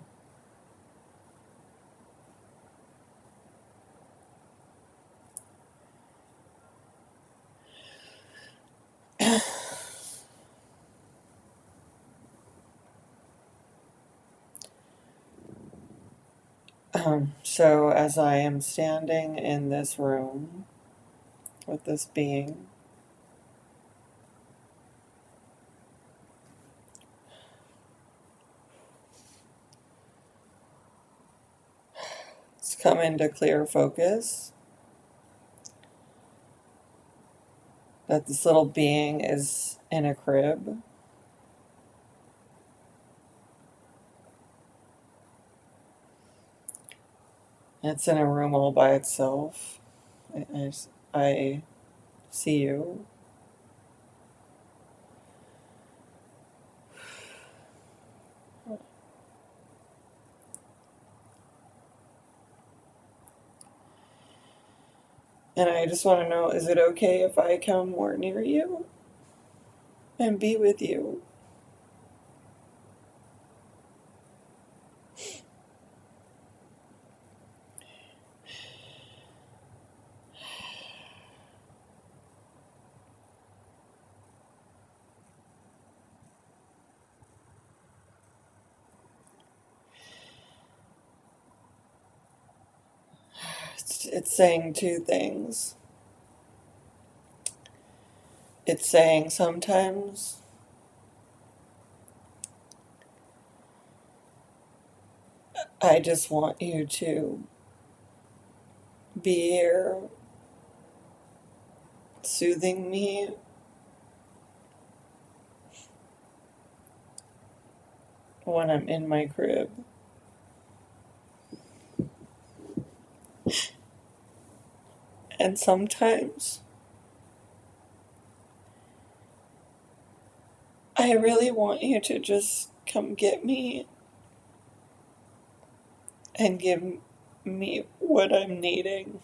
So as I am standing in this room with this being, it's come into clear focus that this little being is in a crib. It's in a room all by itself. I see you. And I just want to know, is it okay if I come more near you and be with you? It's saying 2 things. It's saying sometimes I just want you to be here soothing me when I'm in my crib. And sometimes I really want you to just come get me and give me what I'm needing.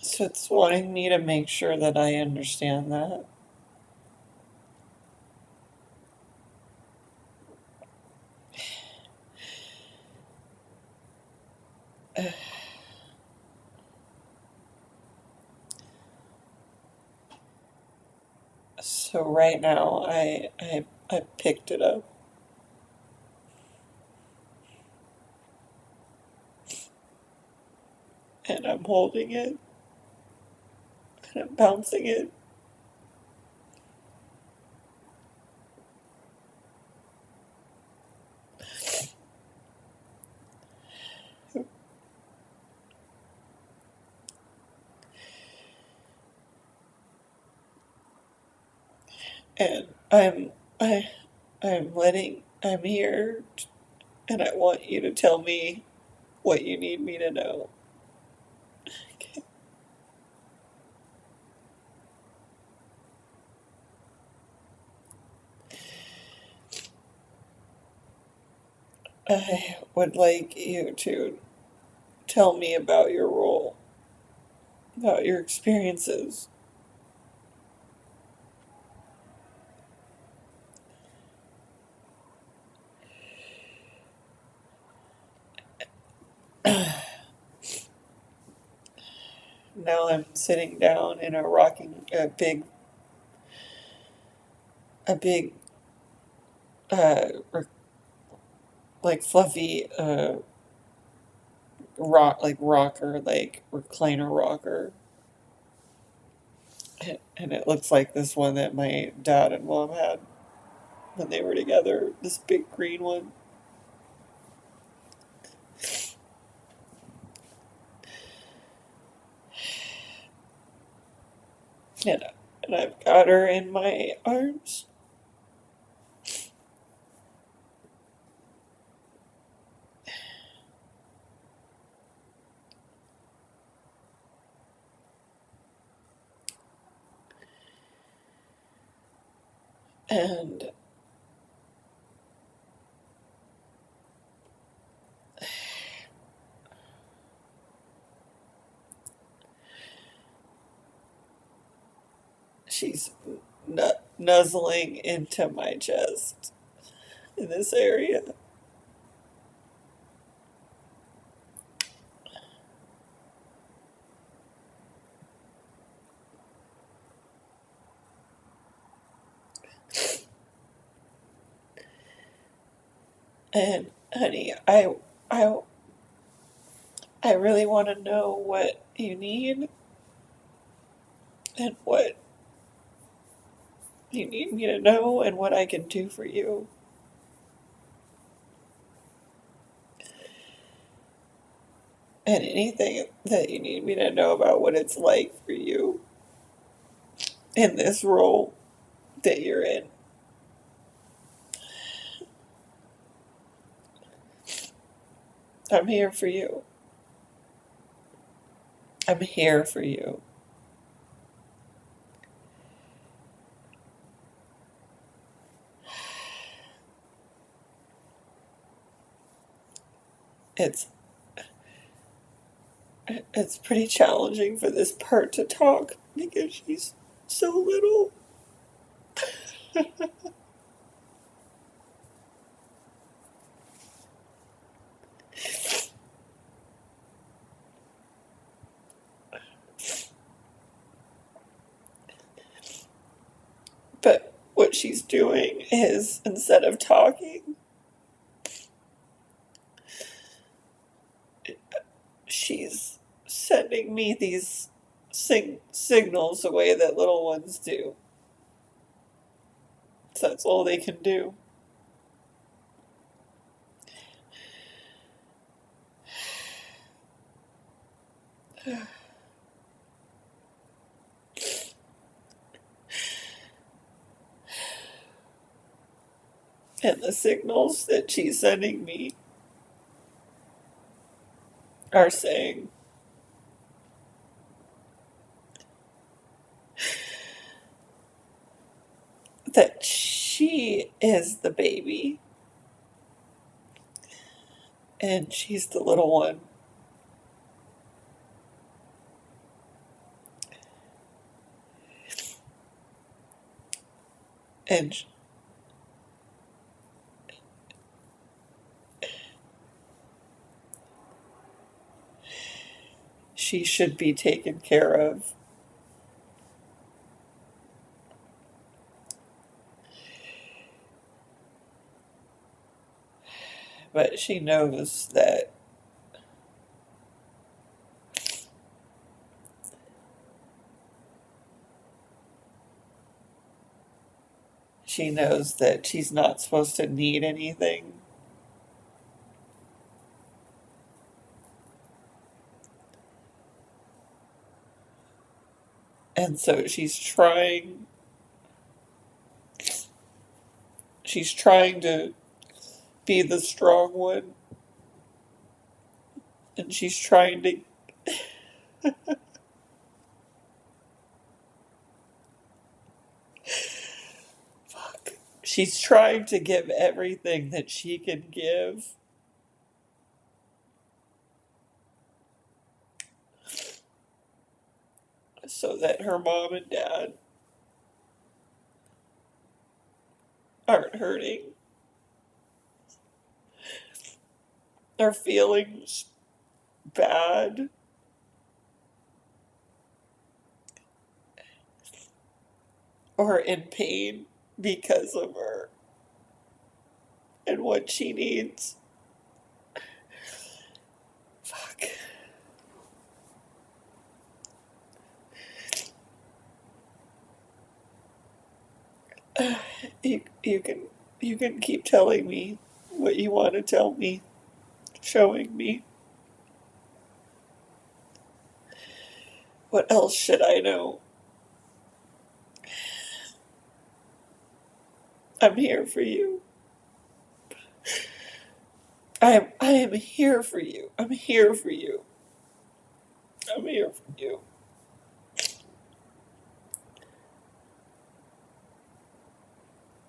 So it's wanting me to make sure that I understand that. So right now I picked it up and I'm holding it and I'm bouncing it. And I I'm here and I want you to tell me what you need me to know. Okay. I would like you to tell me about your role, about your experiences. Now I'm sitting down in a rocking, a big, uh, like fluffy, like rocker, like recliner rocker. And it looks like this one that my dad and mom had when they were together, this big green one. And, and I've got her in my arms. And she's nuzzling into my chest in this area. And honey, I, I really want to know what you need and what you need me to know and what I can do for you. And anything that you need me to know about what it's like for you in this role that you're in. I'm here for you. I'm here for you. It's it's pretty challenging for this part to talk because she's so little. But what she's doing is instead of talking, she's sending me these signals the way that little ones do. So that's all they can do. And the signals that she's sending me are saying that she is the baby and she's the little one. And she should be taken care of. But she knows that she's not supposed to need anything. And so she's trying to be the strong one, and she's trying to give everything that she can give so that her mom and dad aren't hurting or feeling bad or in pain because of her and what she needs. Fuck. You can keep telling me what you want to tell me, showing me. What else should I know? I'm here for you. I am here for you. I'm here for you. I'm here for you.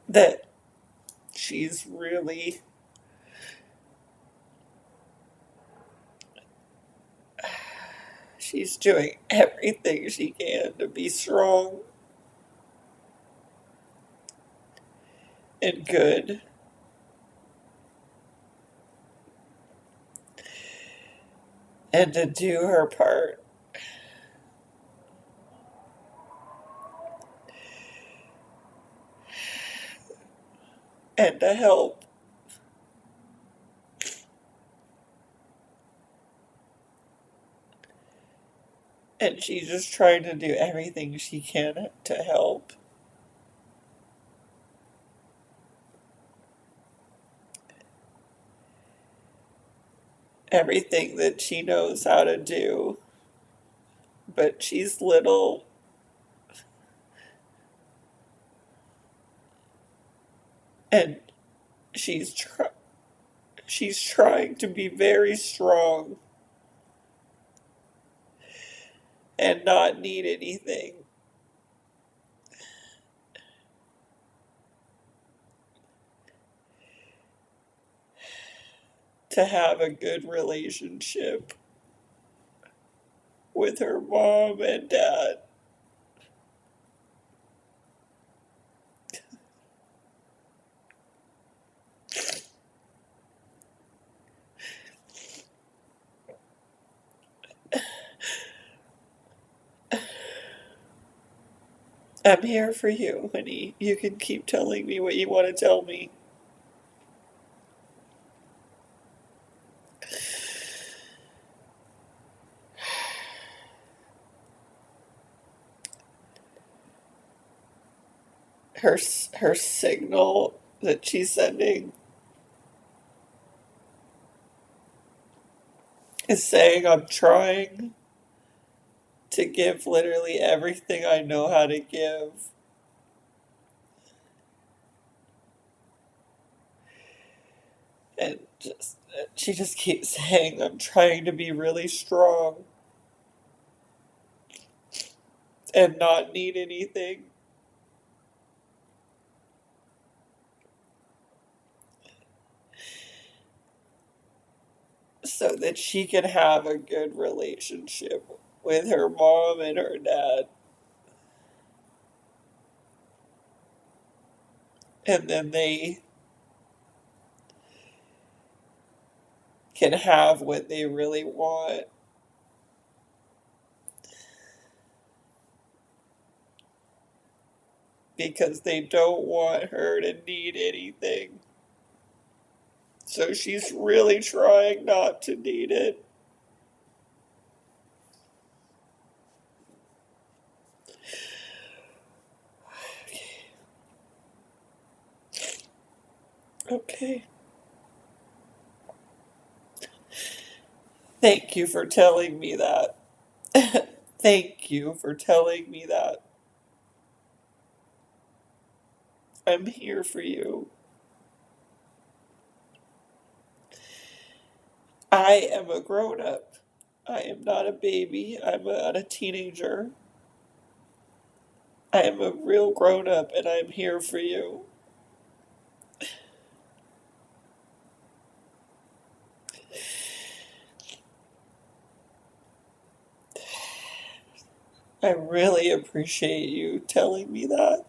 That she's really she's doing everything she can to be strong and good and to do her part and to help. And she's just trying to do everything she can to help. Everything that she knows how to do. But she's little and she's tr- she's trying to be very strong and not need anything to have a good relationship with her mom and dad. I'm here for you, honey. You can keep telling me what you want to tell me. Her signal that she's sending is saying I'm trying to give literally everything I know how to give. And she just keeps saying I'm trying to be really strong and not need anything so that she can have a good relationship with her mom and her dad. And then they can have what they really want because they don't want her to need anything. So she's really trying not to need it. Okay. Thank you for telling me that. Thank you for telling me that. I'm here for you. I am a grown up. I am not a baby. I'm not a teenager. I am a real grown up and I'm here for you. I really appreciate you telling me that.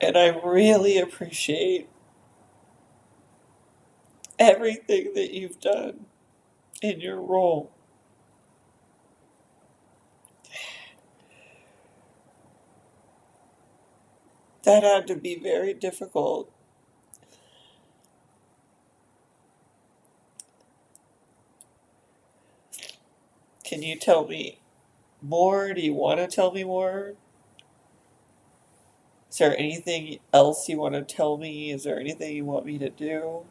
And I really appreciate everything that you've done in your role. That had to be very difficult. Can you tell me more? Do you want to tell me more? Is there anything else you want to tell me? Is there anything you want me to do?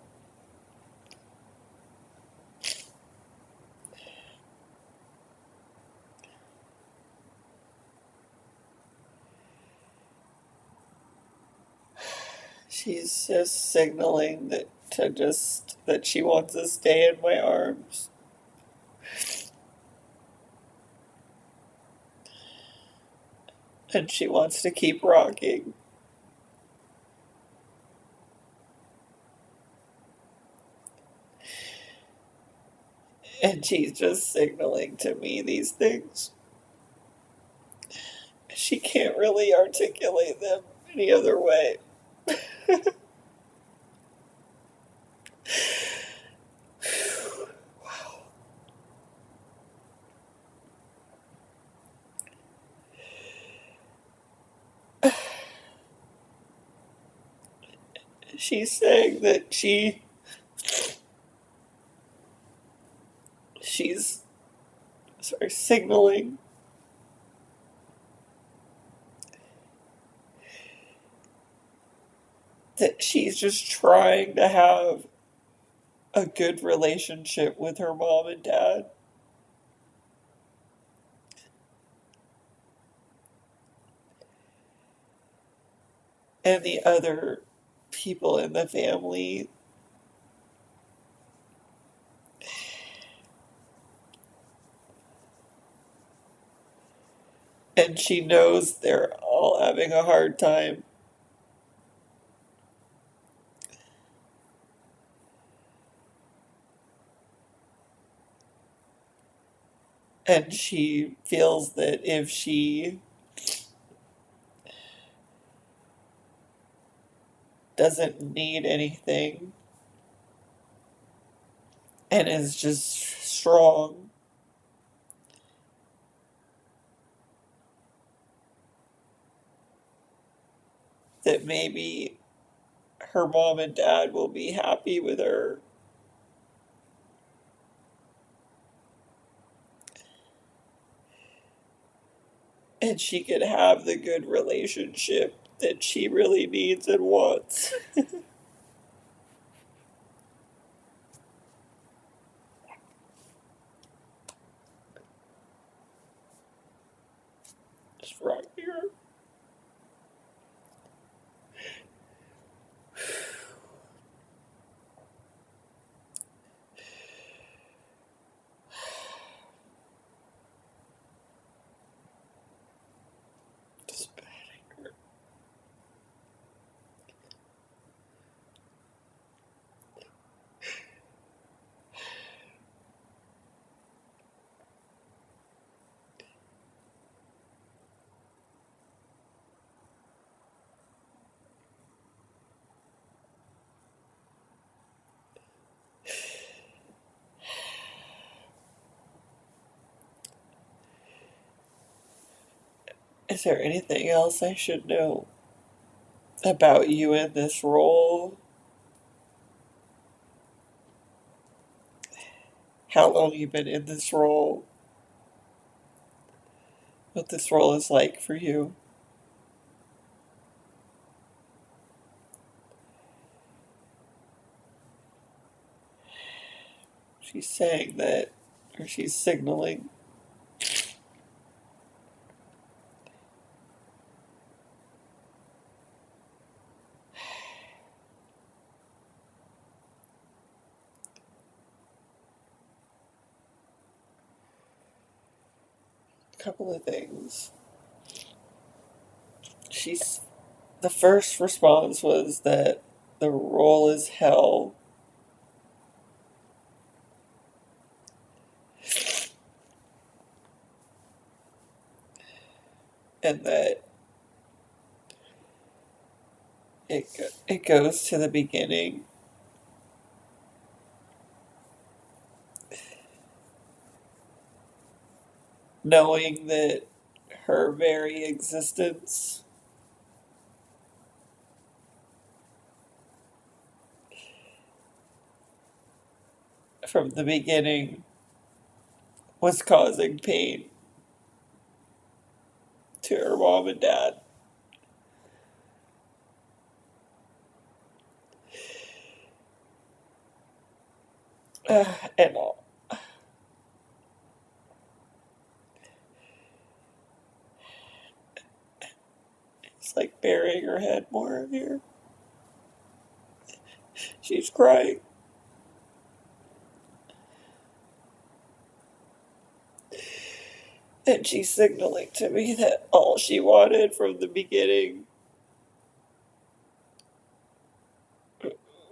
She's just signaling that she wants to stay in my arms. And she wants to keep rocking. And she's just signaling to me these things. She can't really articulate them any other way. She's saying that she's signaling that she's just trying to have a good relationship with her mom and dad. And the other people in the family. And she knows they're all having a hard time. And she feels that if she doesn't need anything and is just strong, that maybe her mom and dad will be happy with her. And she could have the good relationship that she really needs and wants. Just right here. Just patting her. Is there anything else I should know? about you in this role, how long you've been in this role, what this role is like for you. She's saying that, or she's signaling. A couple of things. She's The first response was that the role is hell, and that it goes to the beginning, knowing that her very existence from the beginning was causing pain to her mom and dad. And it's like burying her head more here. She's crying. And she's signaling to me that all she wanted from the beginning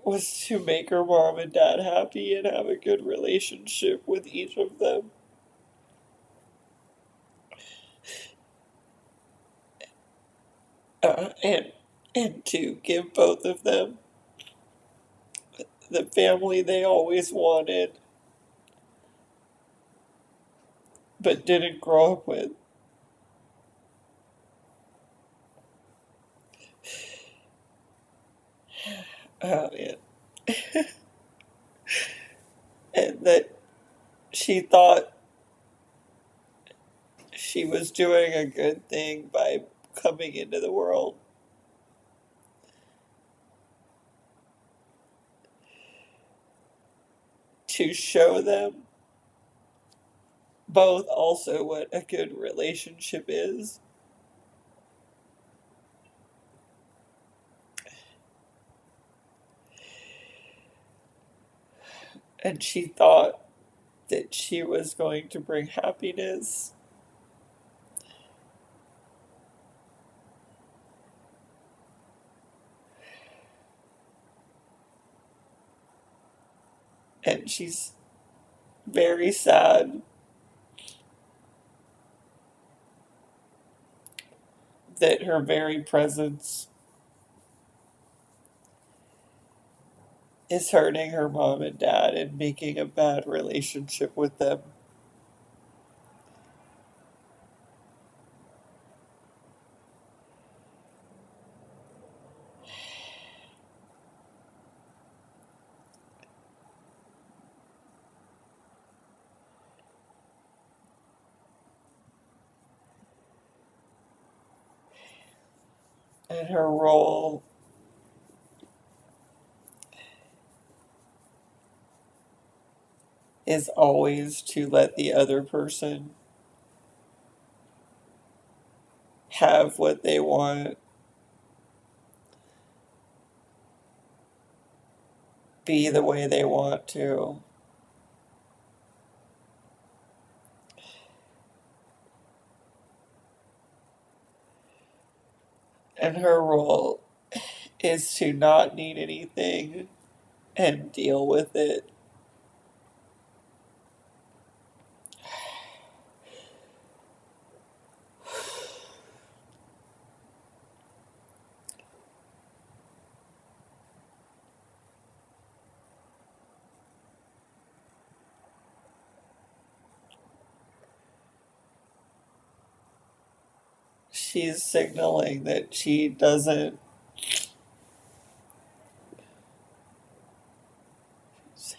was to make her mom and dad happy and have a good relationship with each of them. And to give both of them the family they always wanted but didn't grow up with. Oh man. And that she thought she was doing a good thing by coming into the world to show them both also what a good relationship is. And she thought that she was going to bring happiness. And she's very sad that her very presence is hurting her mom and dad and making a bad relationship with them. And her role is always to let the other person have what they want, be the way they want to. And her role is to not need anything and deal with it. She's signaling that she doesn't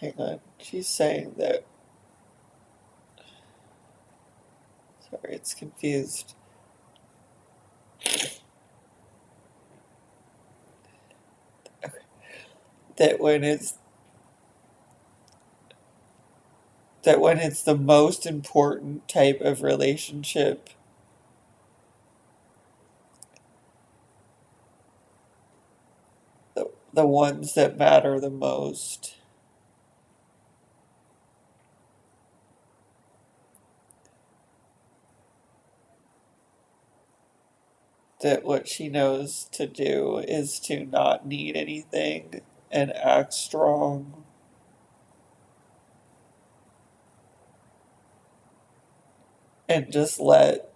Hang on. She's saying that. Sorry, it's confused. Okay. That when it's the most important type of relationship, the ones that matter the most, that what she knows to do is to not need anything and act strong and just let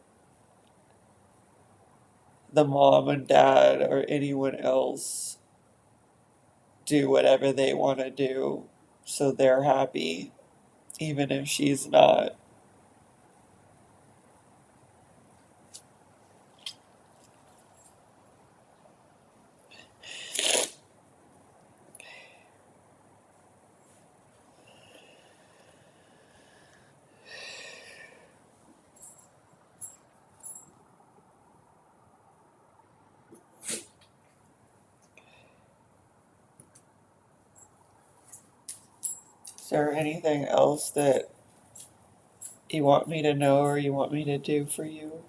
the mom and dad or anyone else do whatever they want to do so they're happy, even if she's not. Is there anything else that you want me to know or you want me to do for you?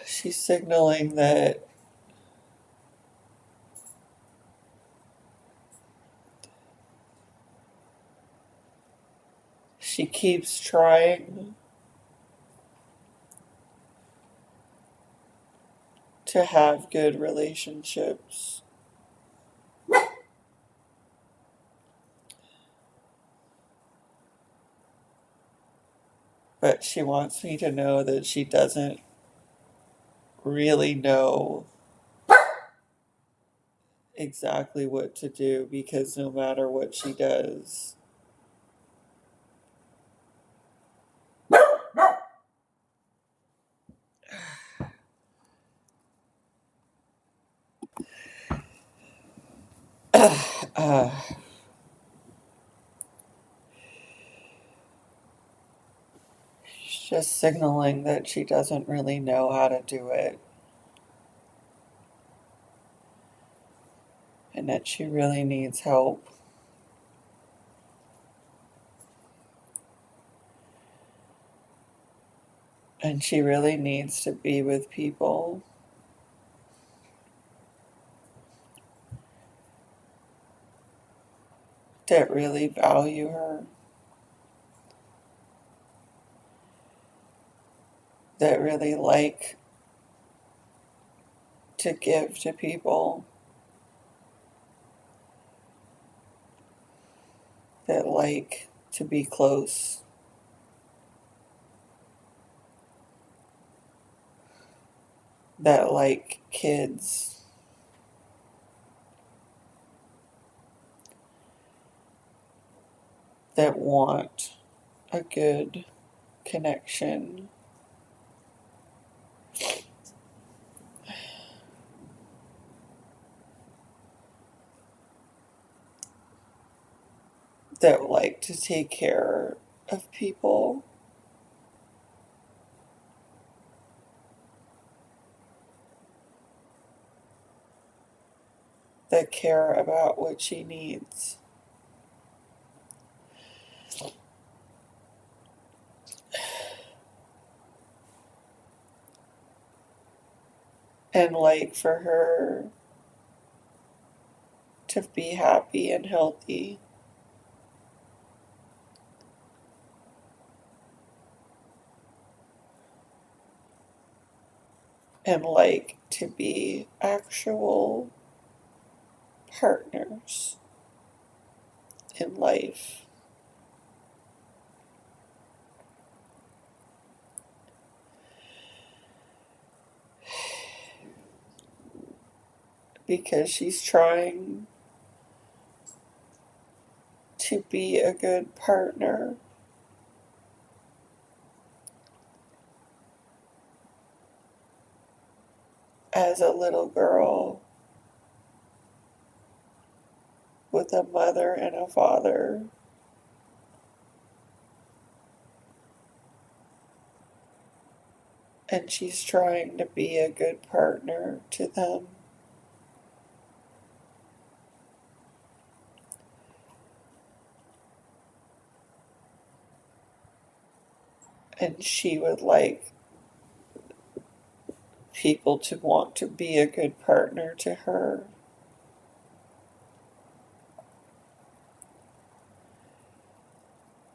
She's signaling that she keeps trying to have good relationships, but she wants me to know that she doesn't really know exactly what to do because no matter what she does, uh, she's just signaling that she doesn't really know how to do it and that she really needs help. And she really needs to be with people that really value her, that really like to give to people, that like to be close, that like kids, that want a good connection, that like to take care of people, that care about what she needs, and like for her to be happy and healthy, and like to be actual partners in life. Because she's trying to be a good partner as a little girl with a mother and a father. And she's trying to be a good partner to them. And she would like people to want to be a good partner to her.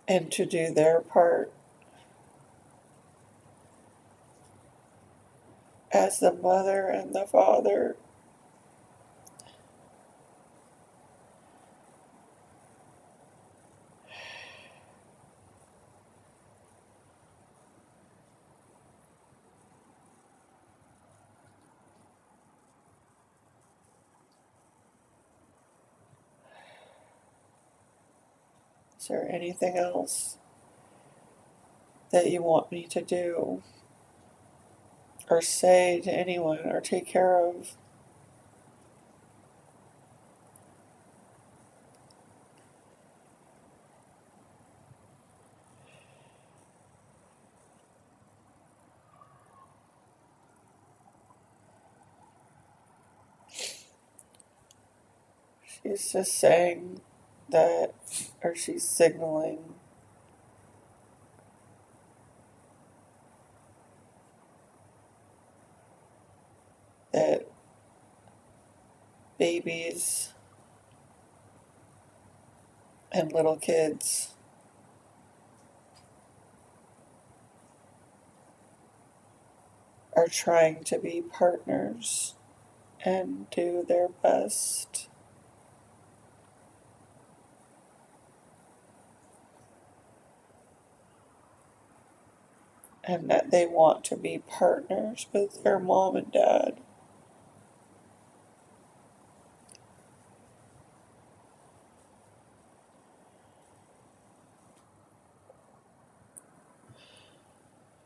And to do their part as the mother and the father. Is there anything else that you want me to do or say to anyone or take care of? She's just saying that, or she's signaling that babies and little kids are trying to be partners and do their best. And that they want to be partners with their mom and dad.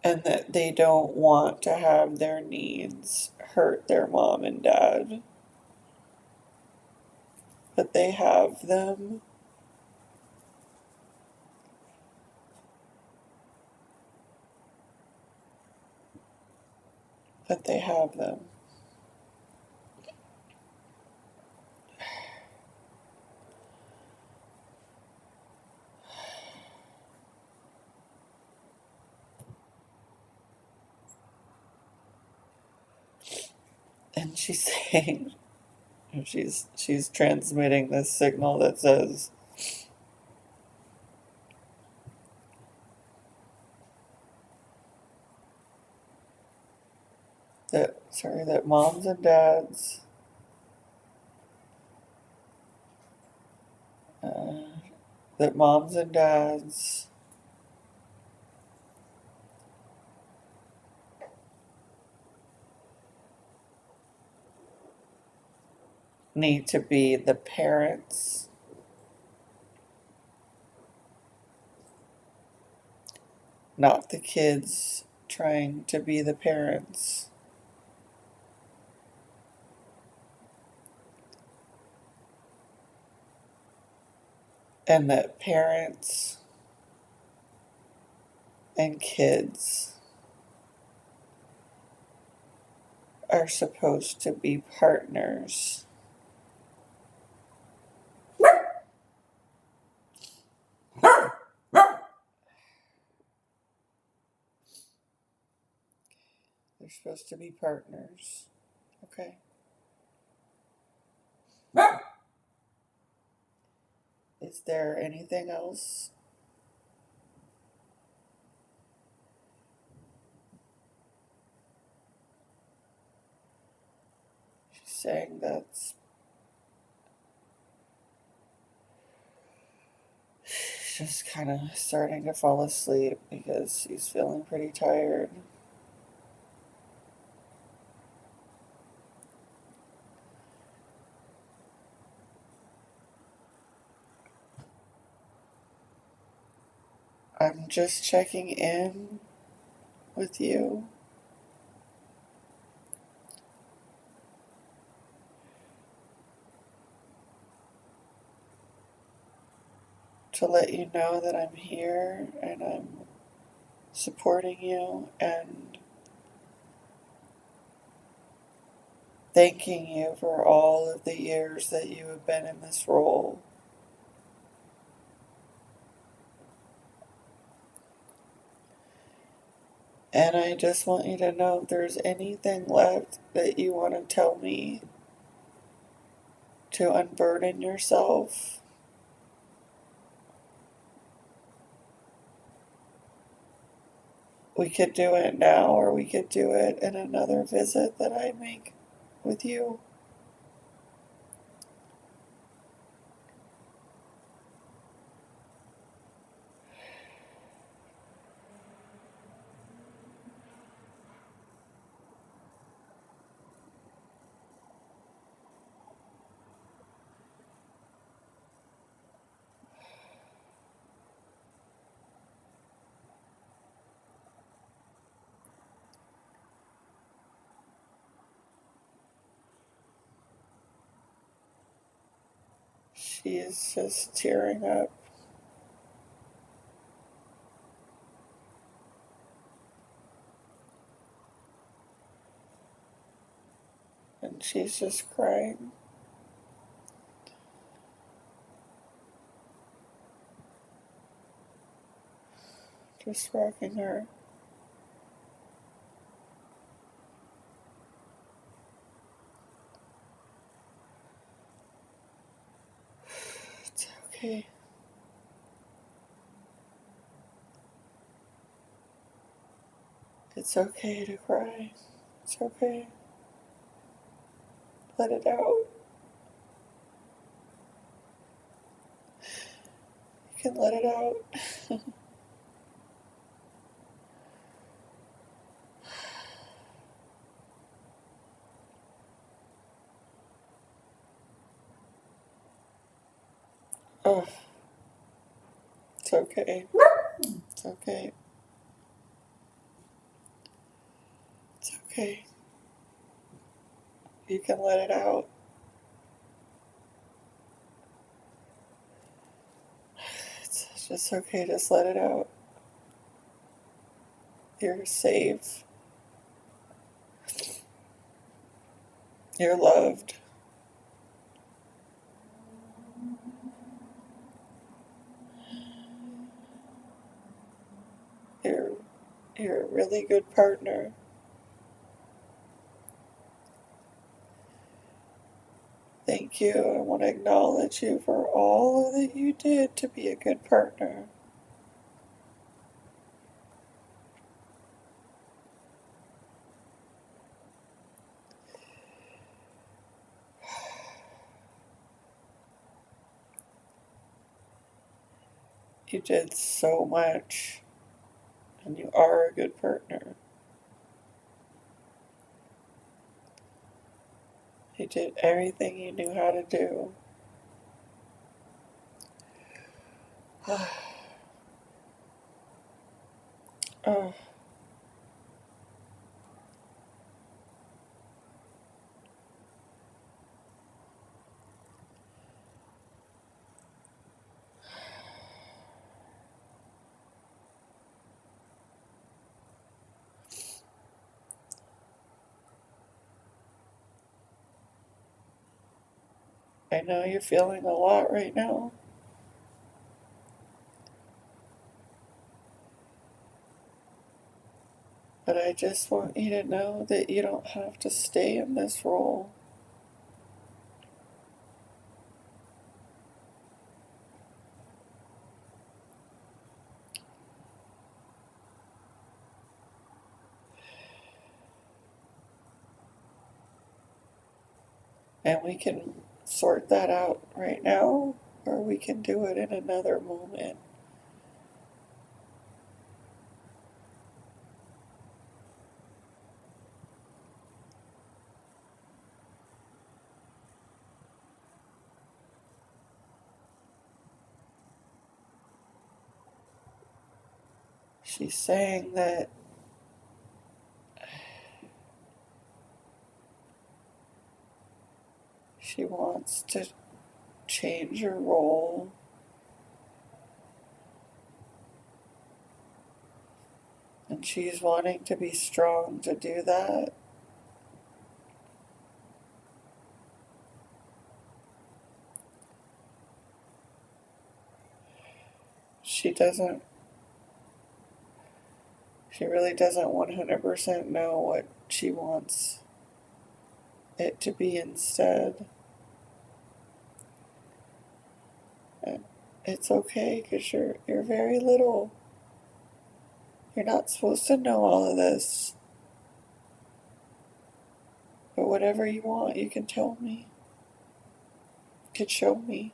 And that they don't want to have their needs hurt their mom and dad. But they have them. But they have them. And she's saying, she's transmitting this signal that says that moms and dads uh, that moms and dads need to be the parents, not the kids trying to be the parents. And that parents and kids are supposed to be partners. They're supposed to be partners. Okay. Is there anything else? She's saying that's just kind of starting to fall asleep because she's feeling pretty tired. I'm just checking in with you. to let you know that I'm here and I'm supporting you and thanking you for all of the years that you have been in this role. And I just want you to know if there's anything left that you want to tell me to unburden yourself, we could do it now or we could do it in another visit that I make with you. She is just tearing up. And she's just crying. Just rocking her. It's okay. It's okay to cry. It's okay. Let it out. You can let it out. Oh, it's okay. It's okay. It's okay. You can let it out. It's just okay. Just let it out. You're safe. You're loved. You're, you're a really good partner. Thank you. I want to acknowledge you for all that you did to be a good partner. You did so much, and you are a good partner. You did everything you knew how to do. Oh, I know you're feeling a lot right now, but I just want you to know that you don't have to stay in this role. And we can sort that out right now, or we can do it in another moment. She's saying that she wants to change her role she's wanting to be strong to do that. She really doesn't 100% know what she wants it to be instead. And it's okay because you're very little. You're not supposed to know all of this. But whatever you want, you can tell me. You can show me.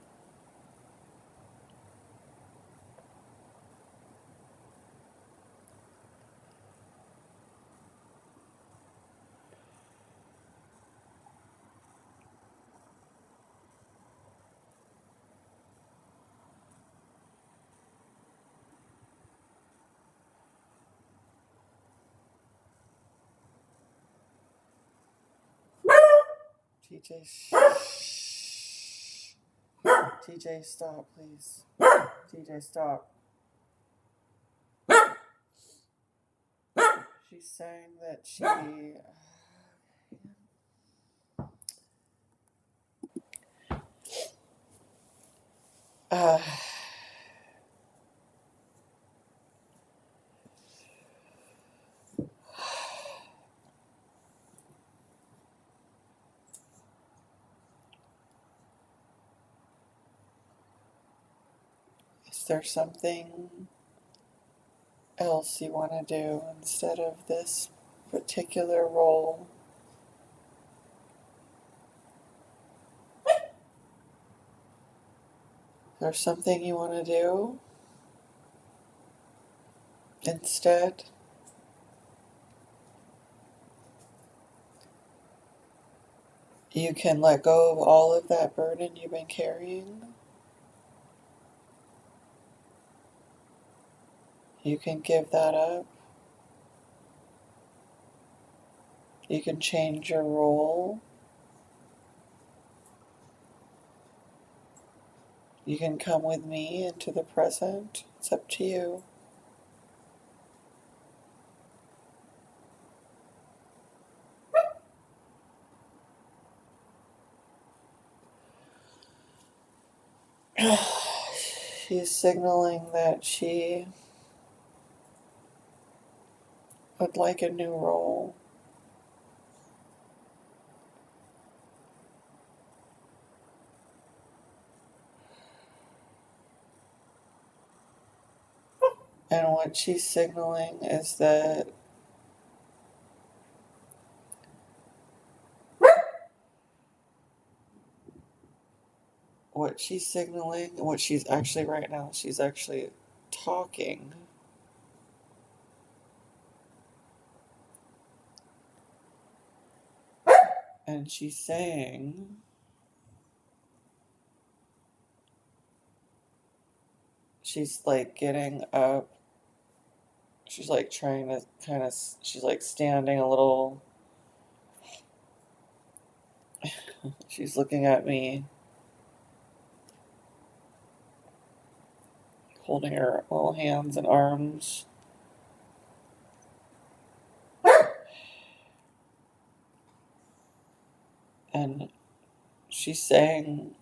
TJ, shh. TJ, stop, please. TJ, stop. She's saying that she. Uh, is there something else you want to do instead of this particular role? Is there something you want to do instead? You can let go of all of that burden you've been carrying. You can give that up. You can change your role. You can come with me into the present. It's up to you. She's signaling that she would like a new role. And what she's signaling is that what she's actually right now, she's actually talking. And she's saying, she's like getting up. She's like trying to she's like standing a little. She's looking at me, holding her little hands and arms. And she's saying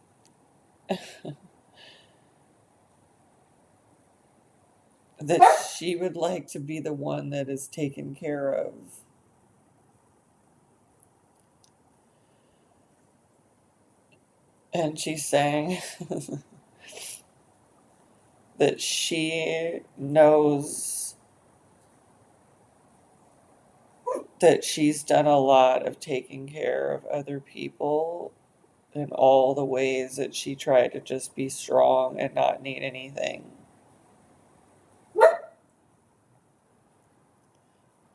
that she would like to be the one that is taken care of. And she's saying that she knows that she's done a lot of taking care of other people in all the ways that she tried to just be strong and not need anything.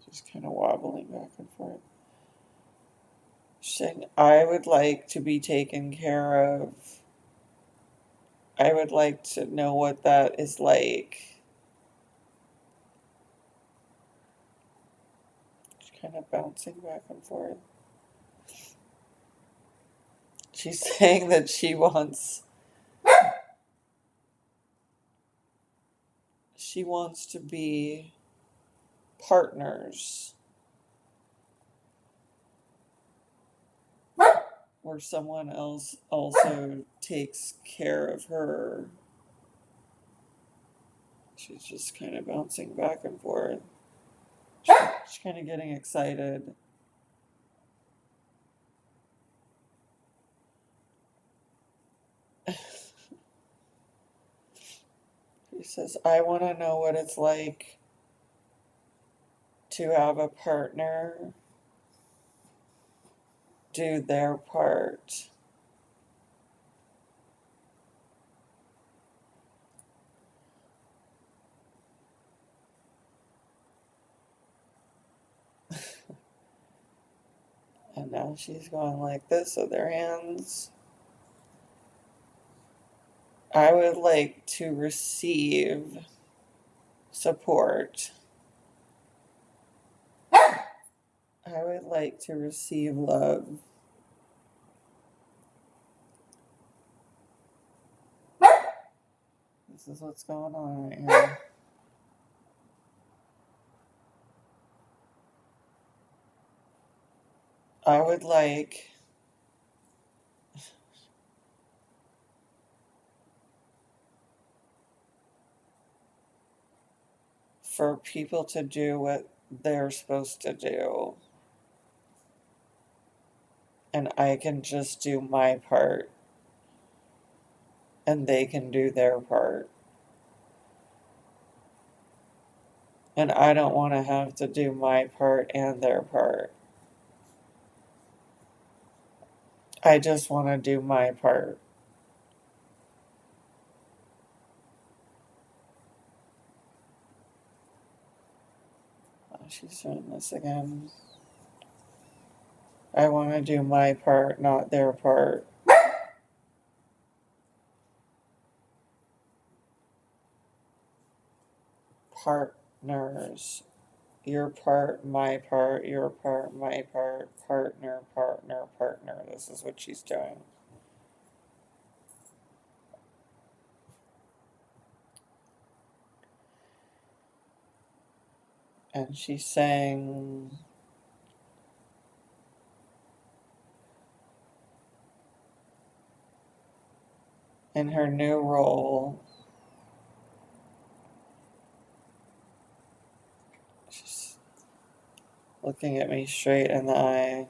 She's kind of wobbling back and forth. She's saying, I would like to be taken care of. I would like to know what that is like. She's kind of bouncing back and forth. She's saying that she wants to be partners, where someone else also takes care of her. She's just kind of bouncing back and forth. She's kind of getting excited. She says, I want to know what it's like to have a partner do their part. And now she's going like this with her hands. I would like to receive support. I would like to receive love. This is what's going on right here. I would like for people to do what they're supposed to do. And I can just do my part. And they can do their part. And I don't want to have to do my part and their part. I just want to do my part. Oh, she's doing this again. I want to do my part, not their part. Partners. Your part, my part, your part, my part, partner, partner, partner. This is what she's doing. And she's saying, in her new role, she's looking at me straight in the eye.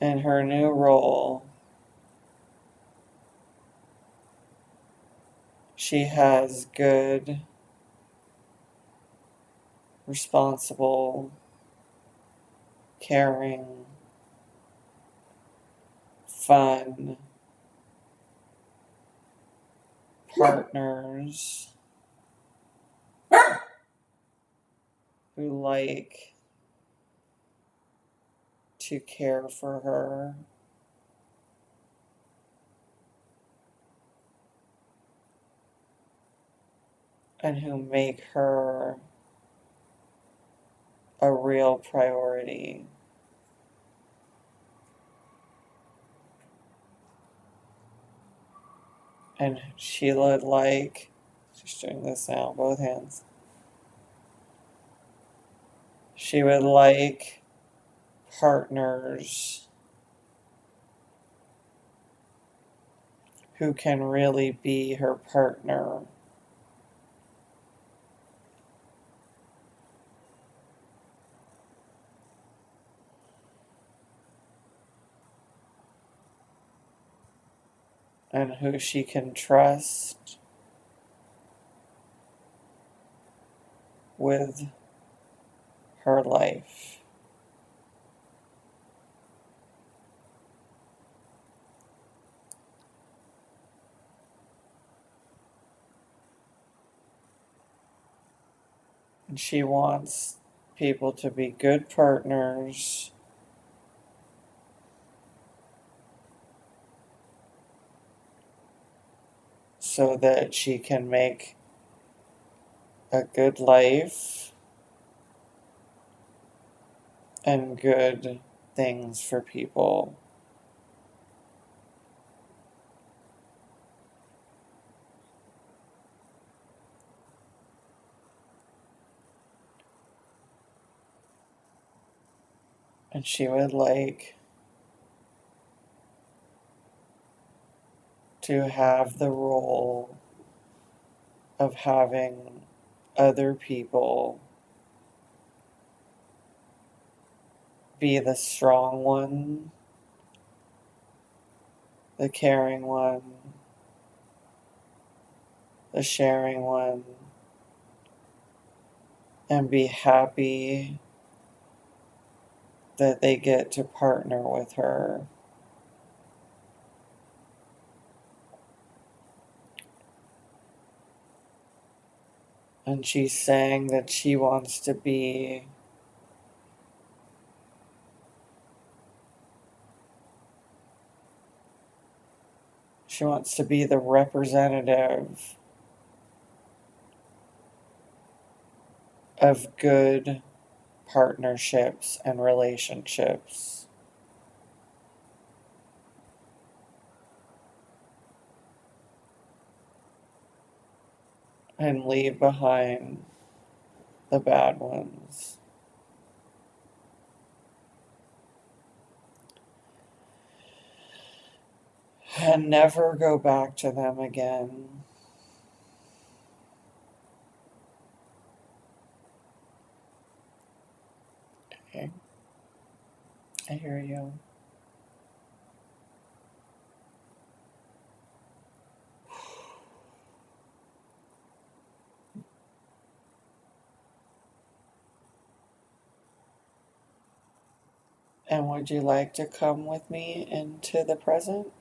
In her new role, she has good, responsible, caring, fun partners who like to care for her. And who make her a real priority. And she would like, she's doing this now, both hands. She would like partners who can really be her partner. And who she can trust with her life. And she wants people to be good partners so that she can make a good life and good things for people. And she would like to have the role of having other people be the strong one, the caring one, the sharing one, and be happy that they get to partner with her. And she's saying that she wants to be the representative of good partnerships and relationships. And leave behind the bad ones. And never go back to them again. Okay. I hear you. And would you like to come with me into the present?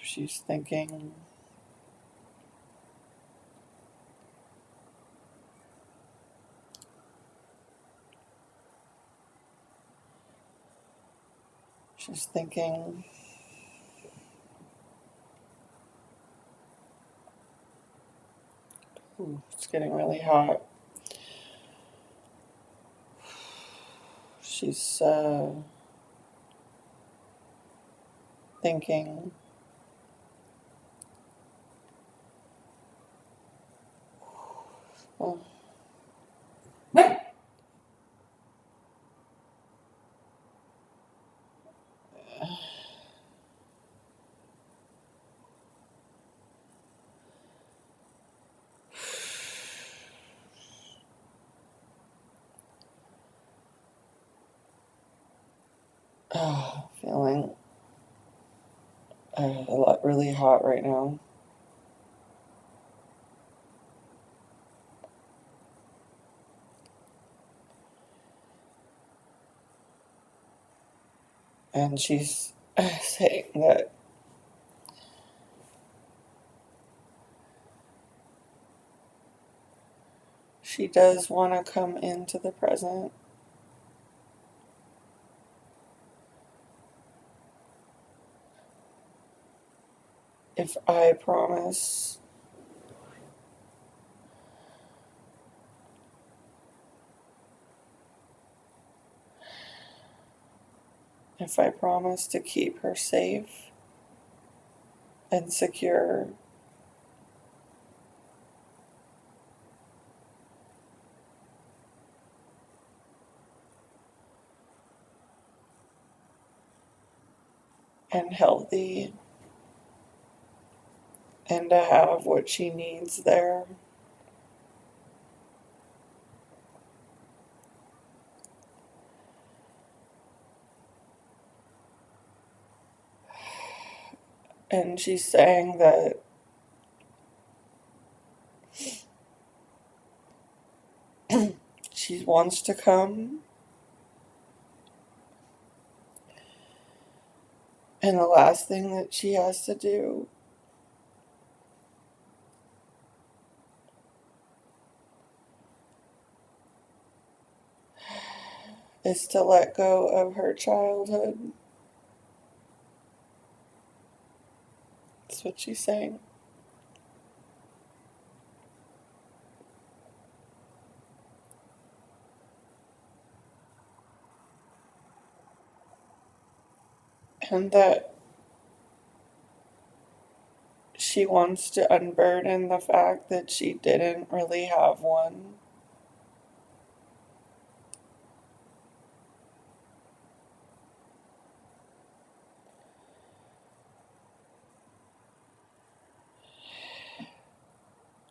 She's thinking. She's thinking. Ooh, it's getting really hot. She's thinking. Oh. Oh, feeling a lot really hot right now. And she's saying that she does want to come into the present if I promise to keep her safe and secure. And healthy, and to have what she needs there. And she's saying that she wants to come, and the last thing that she has to do is to let go of her childhood. That's what she's saying. And that she wants to unburden the fact that she didn't really have one.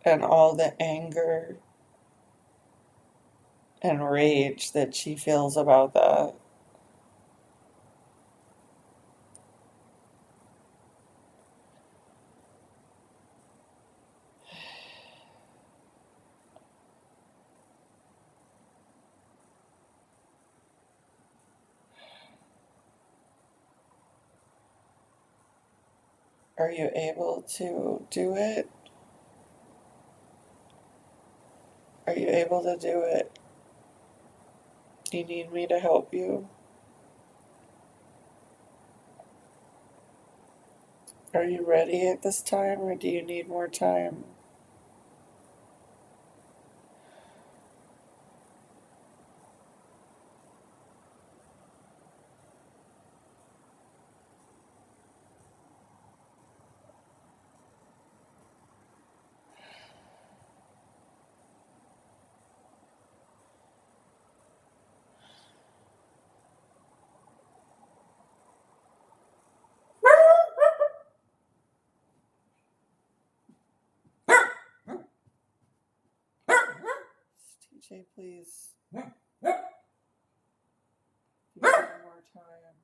And all the anger and rage that she feels about that. Are you able to do it? Are you able to do it? Do you need me to help you? Are you ready at this time, or do you need more time? TJ, please. Give me more time.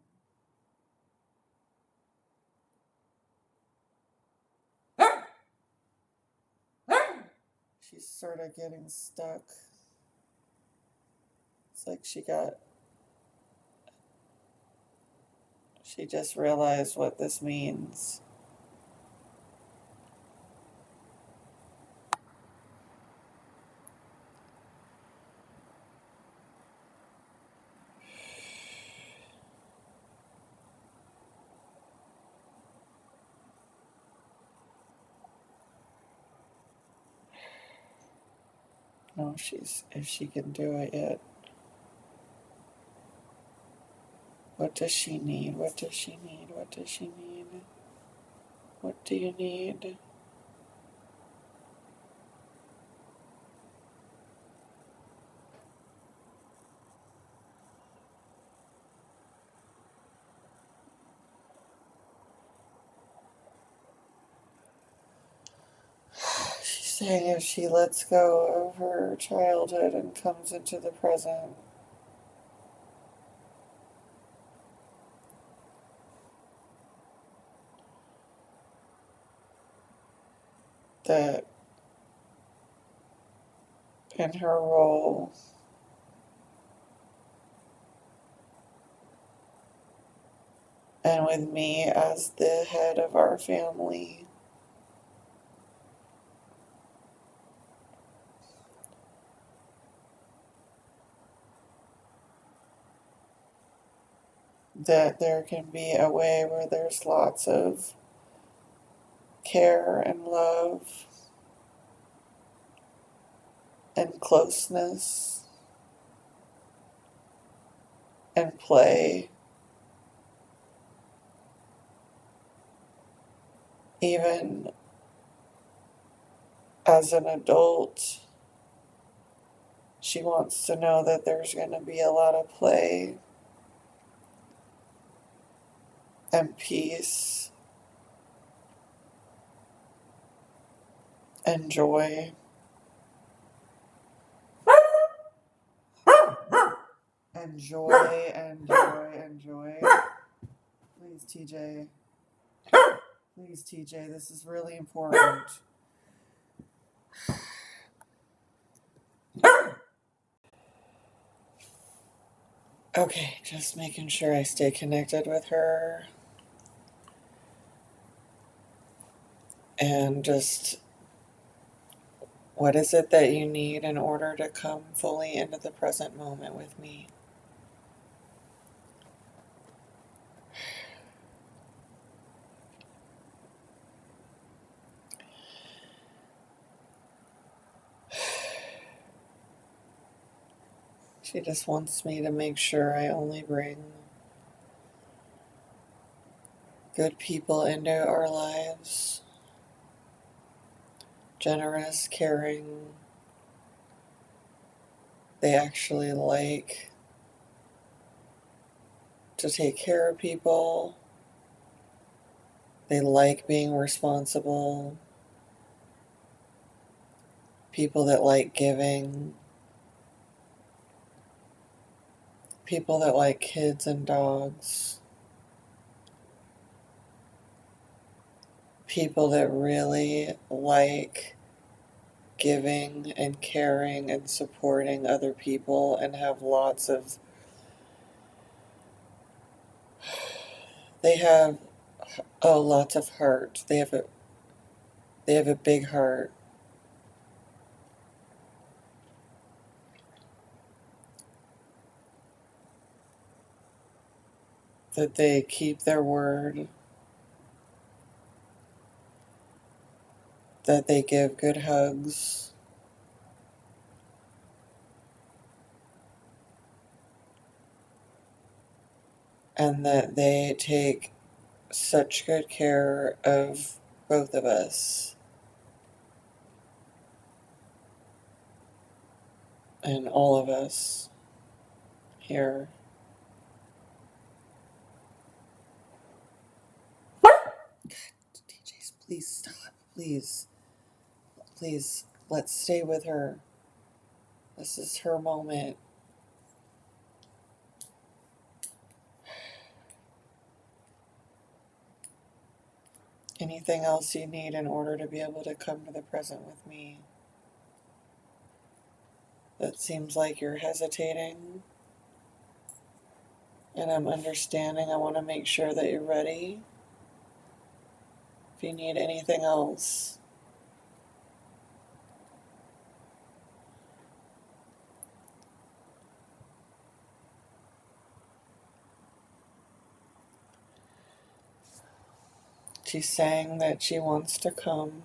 She's sort of getting stuck. It's like she just realized what this means. No, if she can do it yet. What does she need? What does she need? What does she need? What do you need? She's saying if she lets go of her childhood and comes into the present, that in her role and with me as the head of our family, that there can be a way where there's lots of care and love and closeness and play, even as an adult. She wants to know that there's going to be a lot of play and peace and joy. And joy and joy and joy. Please, TJ. Please, TJ, this is really important. Okay, just making sure I stay connected with her. And just, what is it that you need in order to come fully into the present moment with me? She just wants me to make sure I only bring good people into our lives. generous, caring. They actually like to take care of people. They like being responsible. People that like giving. People that like kids and dogs. People that really like giving and caring and supporting other people and have lots of, they have, oh, lots of heart. They have a big heart. That they keep their word. That they give good hugs. And that they take such good care of both of us and all of us here. TJs, please stop. Please. Please, let's stay with her. This is her moment. Anything else you need in order to be able to come to the present with me? It seems like you're hesitating, and I'm understanding. I want to make sure that you're ready. If you need anything else, she's saying that she wants to come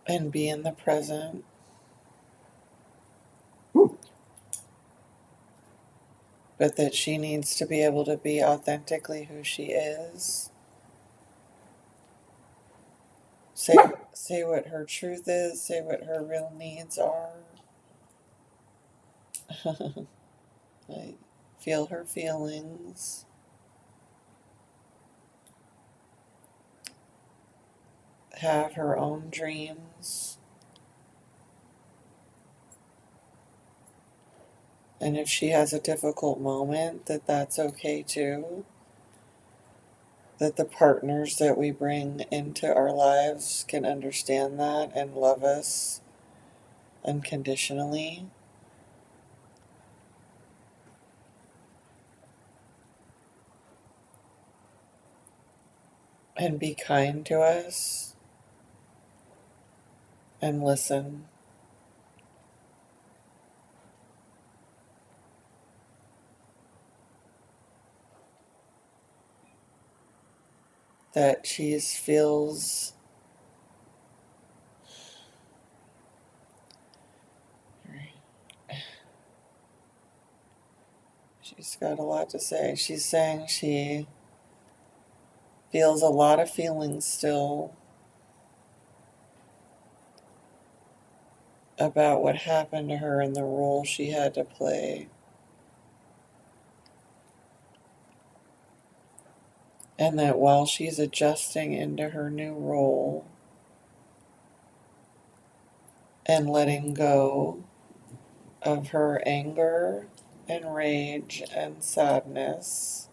and be in the present, but that she needs to be able to be authentically who she is. Say what her truth is, say what her real needs are. Like, feel her feelings. Have her own dreams. And if she has a difficult moment, that's okay too. That the partners that we bring into our lives can understand that and love us unconditionally. And be kind to us and listen. That she feels she's got a lot to say. She's saying she feels a lot of feelings still about what happened to her and the role she had to play. And that while she's adjusting into her new role and letting go of her anger and rage and sadness,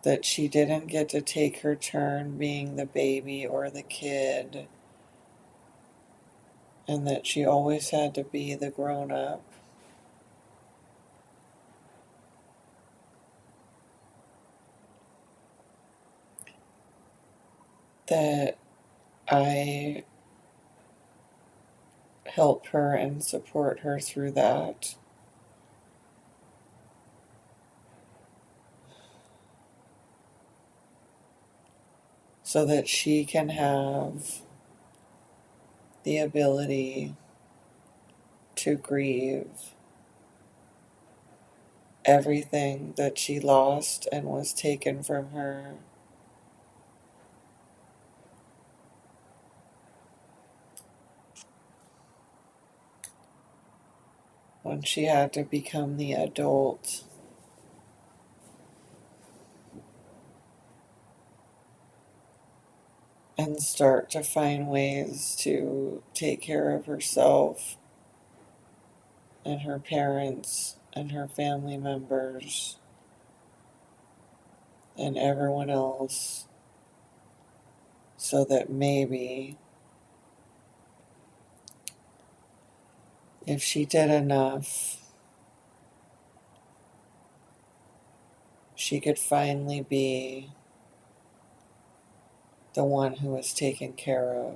that she didn't get to take her turn being the baby or the kid, and that she always had to be the grown up. That I help her and support her through that. So that she can have the ability to grieve everything that she lost and was taken from her. When she had to become the adult and start to find ways to take care of herself and her parents and her family members and everyone else, so that maybe if she did enough, she could finally be the one who was taken care of.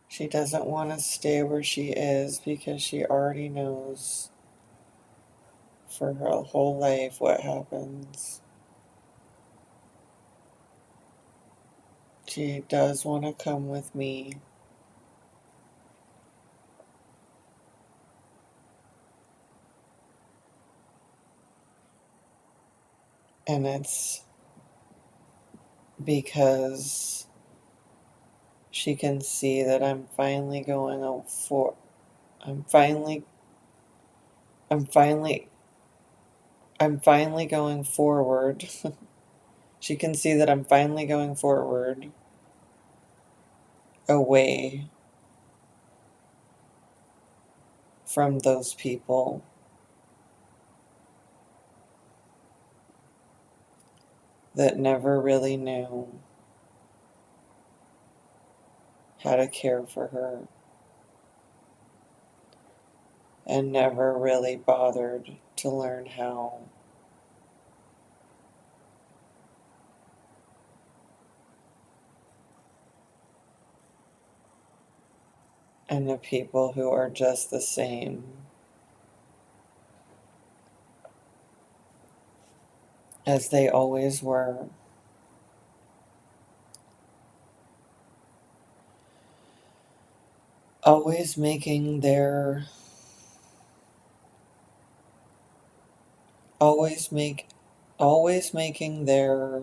She doesn't want to stay where she is because she already knows for her whole life what happens. She does want to come with me. And it's because she can see that I'm finally I'm finally I'm finally going forward. She can see that I'm finally going forward away from those people that never really knew how to care for her and never really bothered to learn how. And the people who are just the same as they always were. Always making their always make always making their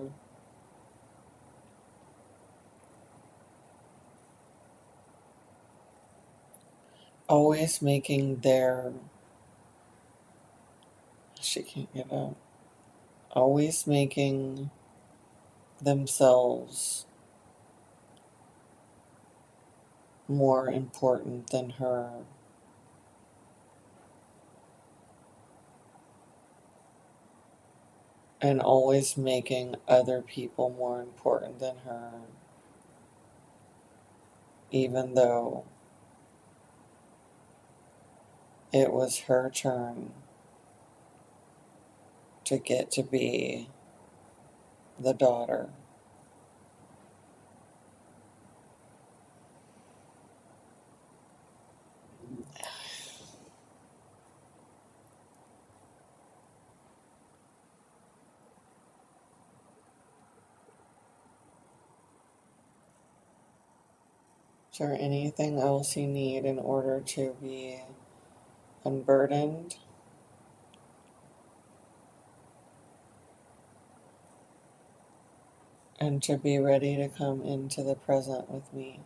always making their she can't get up. Always making themselves more important than her. And always making other people more important than her, even though it was her turn to get to be the daughter. Is there anything else you need in order to be unburdened? And to be ready to come into the present with me?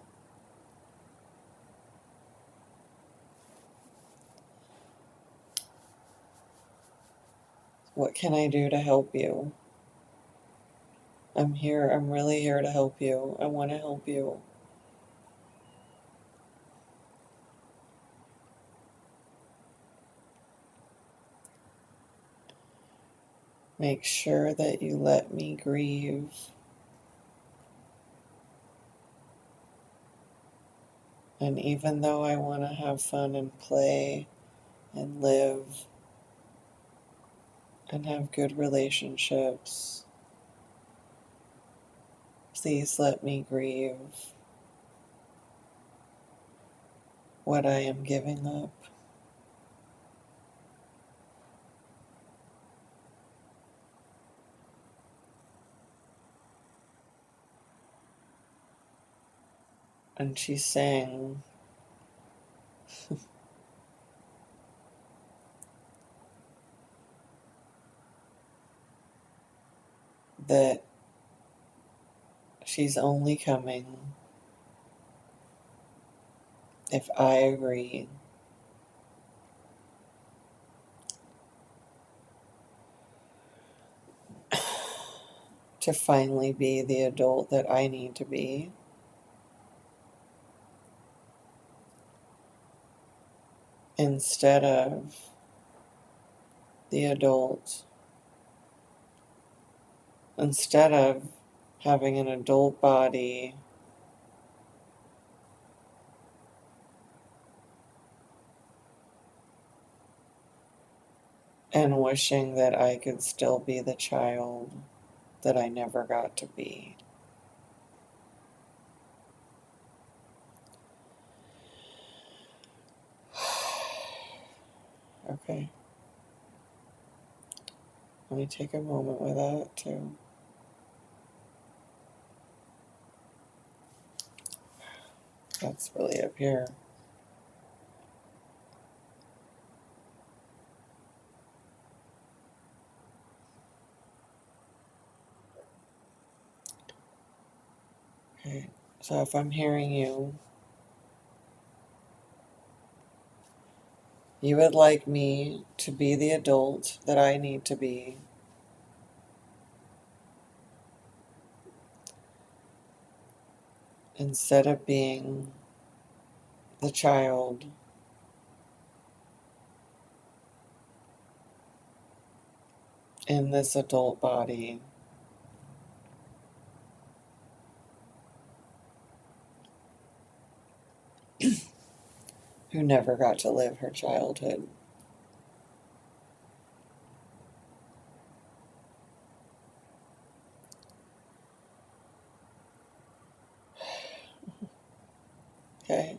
What can I do to help you? I'm here. I'm really here to help you. I want to help you. Make sure that you let me grieve. And even though I want to have fun and play and live and have good relationships, please let me grieve what I am giving up. And she's saying that she's only coming if I agree to finally be the adult that I need to be, instead of the adult, instead of having an adult body and wishing that I could still be the child that I never got to be. Okay. Let me take a moment with that too. That's really up here. Okay. So if I'm hearing you, you would like me to be the adult that I need to be, instead of being the child in this adult body who never got to live her childhood. Okay?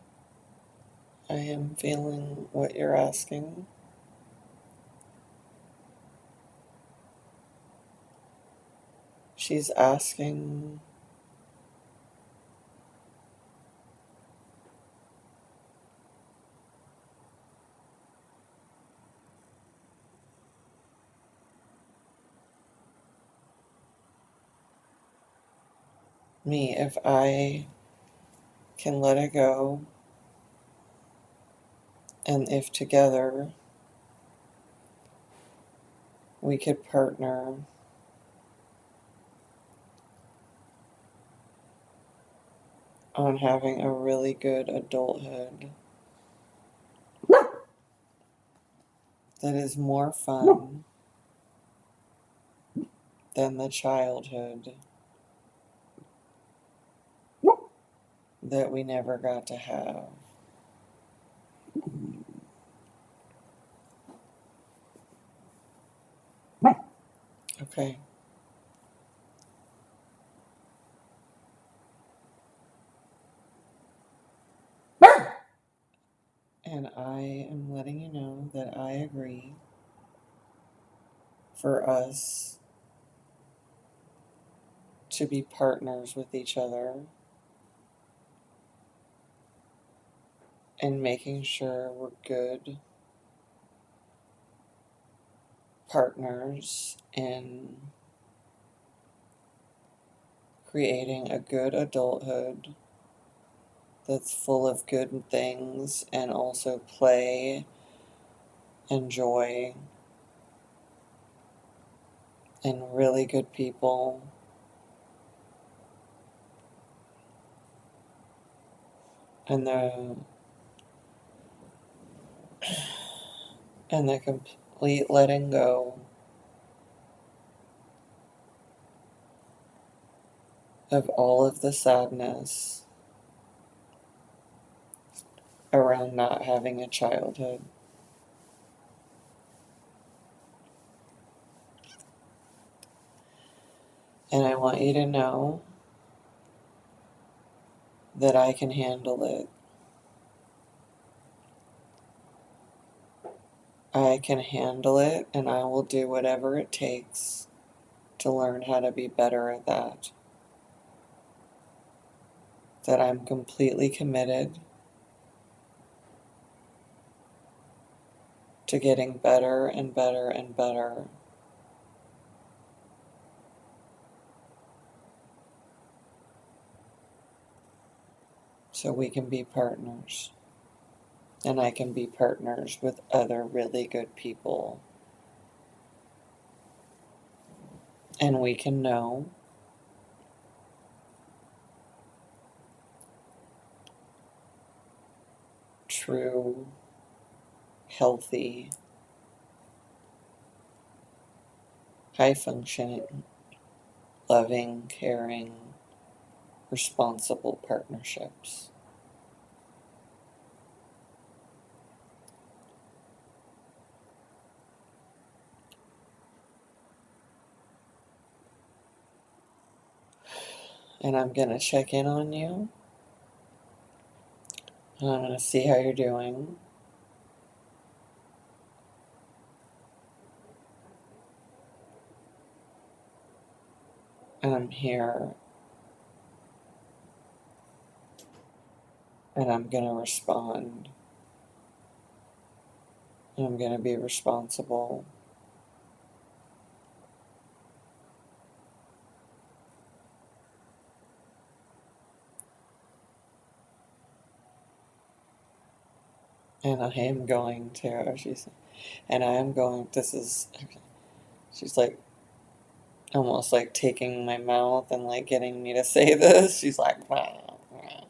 I am feeling what you're asking. She's asking me if I can let it go, and if together we could partner on having a really good adulthood that is more fun than the childhood that we never got to have. Okay. And I am letting you know that I agree for us to be partners with each other and making sure we're good partners in creating a good adulthood that's full of good things and also play and joy and really good people. And the complete letting go of all of the sadness around not having a childhood. And I want you to know that I can handle it. I can handle it, and I will do whatever it takes to learn how to be better at that. that I'm completely committed to getting better and better and better, so we can be partners. And I can be partners with other really good people. And we can know true, healthy, high functioning, loving, caring, responsible partnerships. And I'm going to check in on you, and I'm going to see how you're doing. And I'm here, and I'm going to respond, and I'm going to be responsible. And I am going to, and I am going, she's like, almost like taking my mouth and like getting me to say this. She's like, "Wah, wah."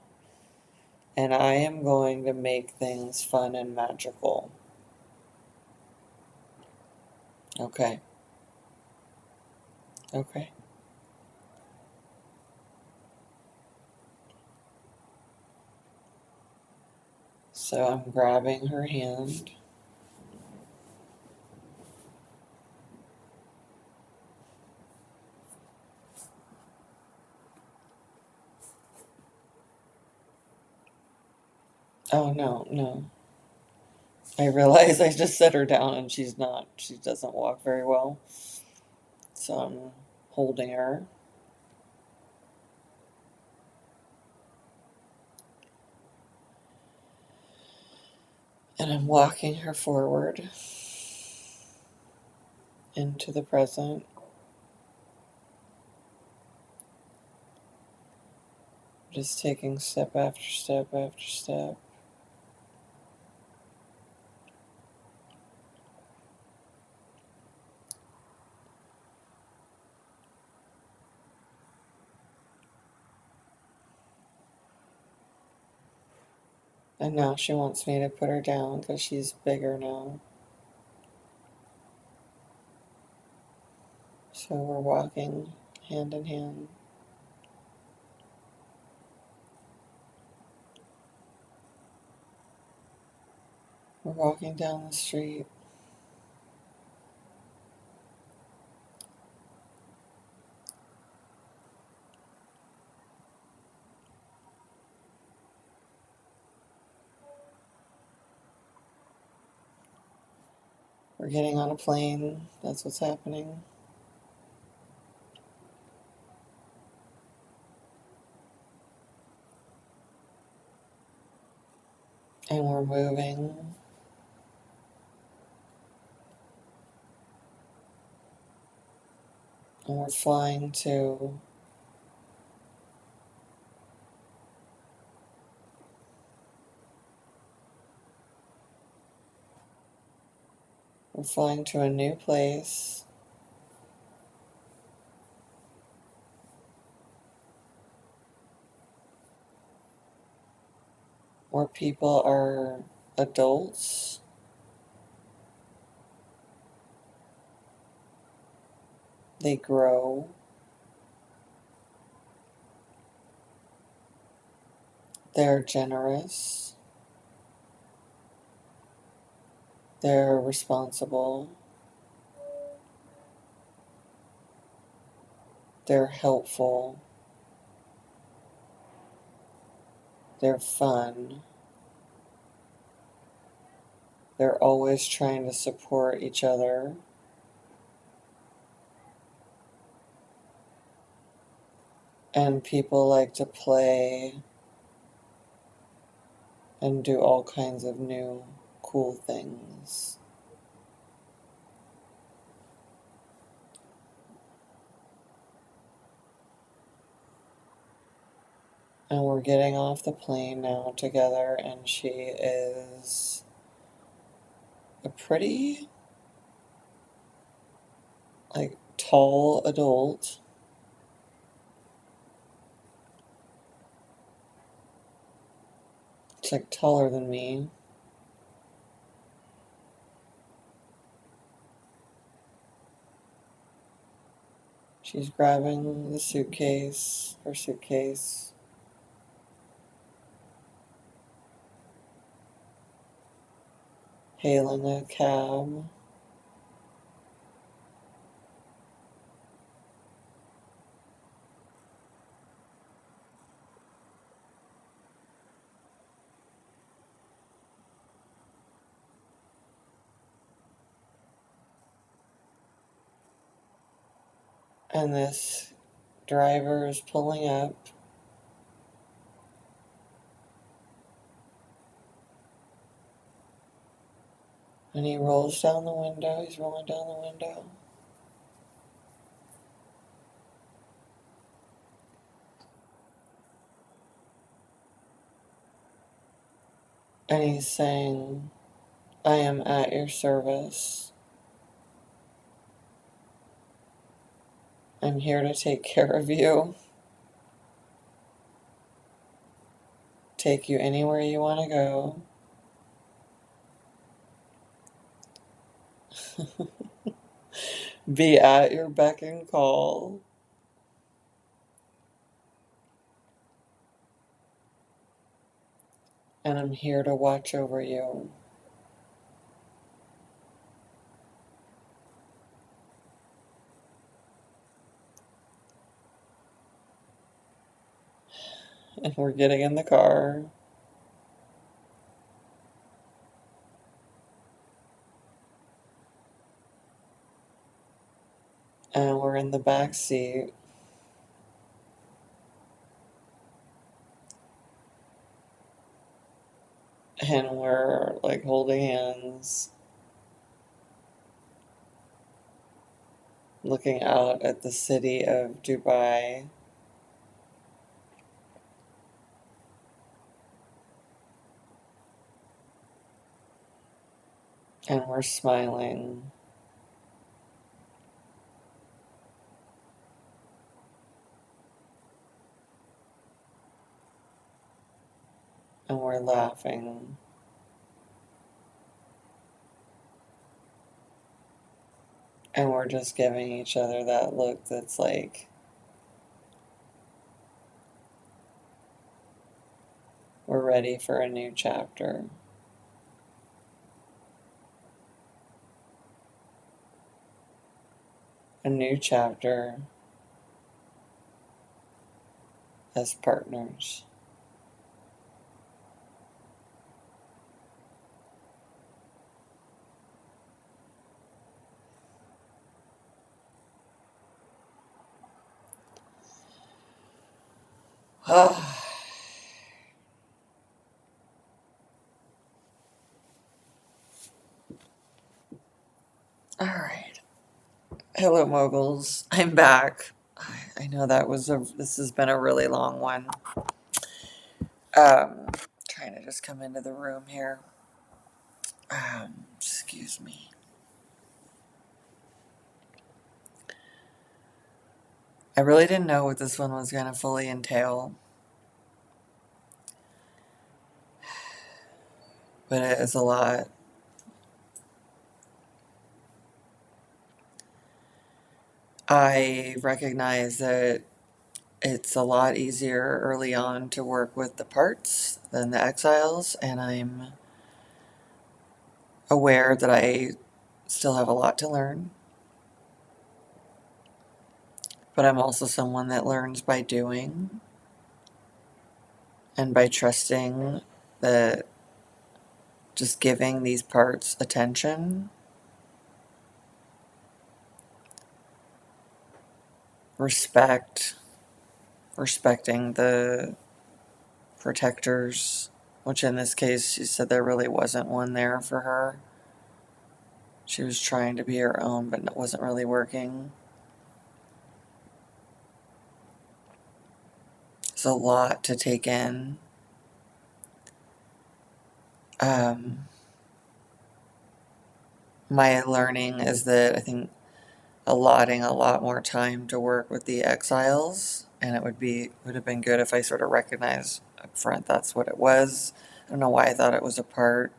And I am going to make things fun and magical. Okay. Okay. So I'm grabbing her hand. Oh, no, no. I realize I just set her down and she doesn't walk very well. So I'm holding her. And I'm walking her forward into the present. Just taking step after step after step. And now she wants me to put her down because she's bigger now. So we're walking hand in hand. We're walking down the street. We're getting on a plane. That's what's happening. And we're moving. And we're flying to a new place where people are adults. They grow. They're generous. They're responsible. They're helpful. They're fun. They're always trying to support each other. And people like to play and do all kinds of new cool things. And we're getting off the plane now together, and she is a pretty, like, tall adult. It's like taller than me. She's grabbing the suitcase, her suitcase, hailing a cab. And this driver is pulling up, and he rolls down the window. He's rolling down the window. And he's saying, I am at your service. I'm here to take care of you, take you anywhere you want to go. Be at your beck and call. And I'm here to watch over you. And we're getting in the car. And we're in the back seat. And we're like holding hands, looking out at the city of Dubai. And we're smiling. And we're laughing. And we're just giving each other that look that's like, we're ready for a new chapter. A new chapter as partners. All right. Hello, moguls. I'm back. I know this has been a really long one. Trying to just come into the room here. Excuse me. I really didn't know what this one was going to fully entail, but it is a lot. I recognize that it's a lot easier early on to work with the parts than the exiles, and I'm aware that I still have a lot to learn. But I'm also someone that learns by doing and by trusting that just giving these parts attention, respecting the protectors which in this case, she said there really wasn't one there for her. She was trying to be her own, but it wasn't really working. It's a lot to take in. My learning is that I think allotting a lot more time to work with the exiles, and would have been good if I sort of recognized up front that's what it was. I don't know why I thought it was a part.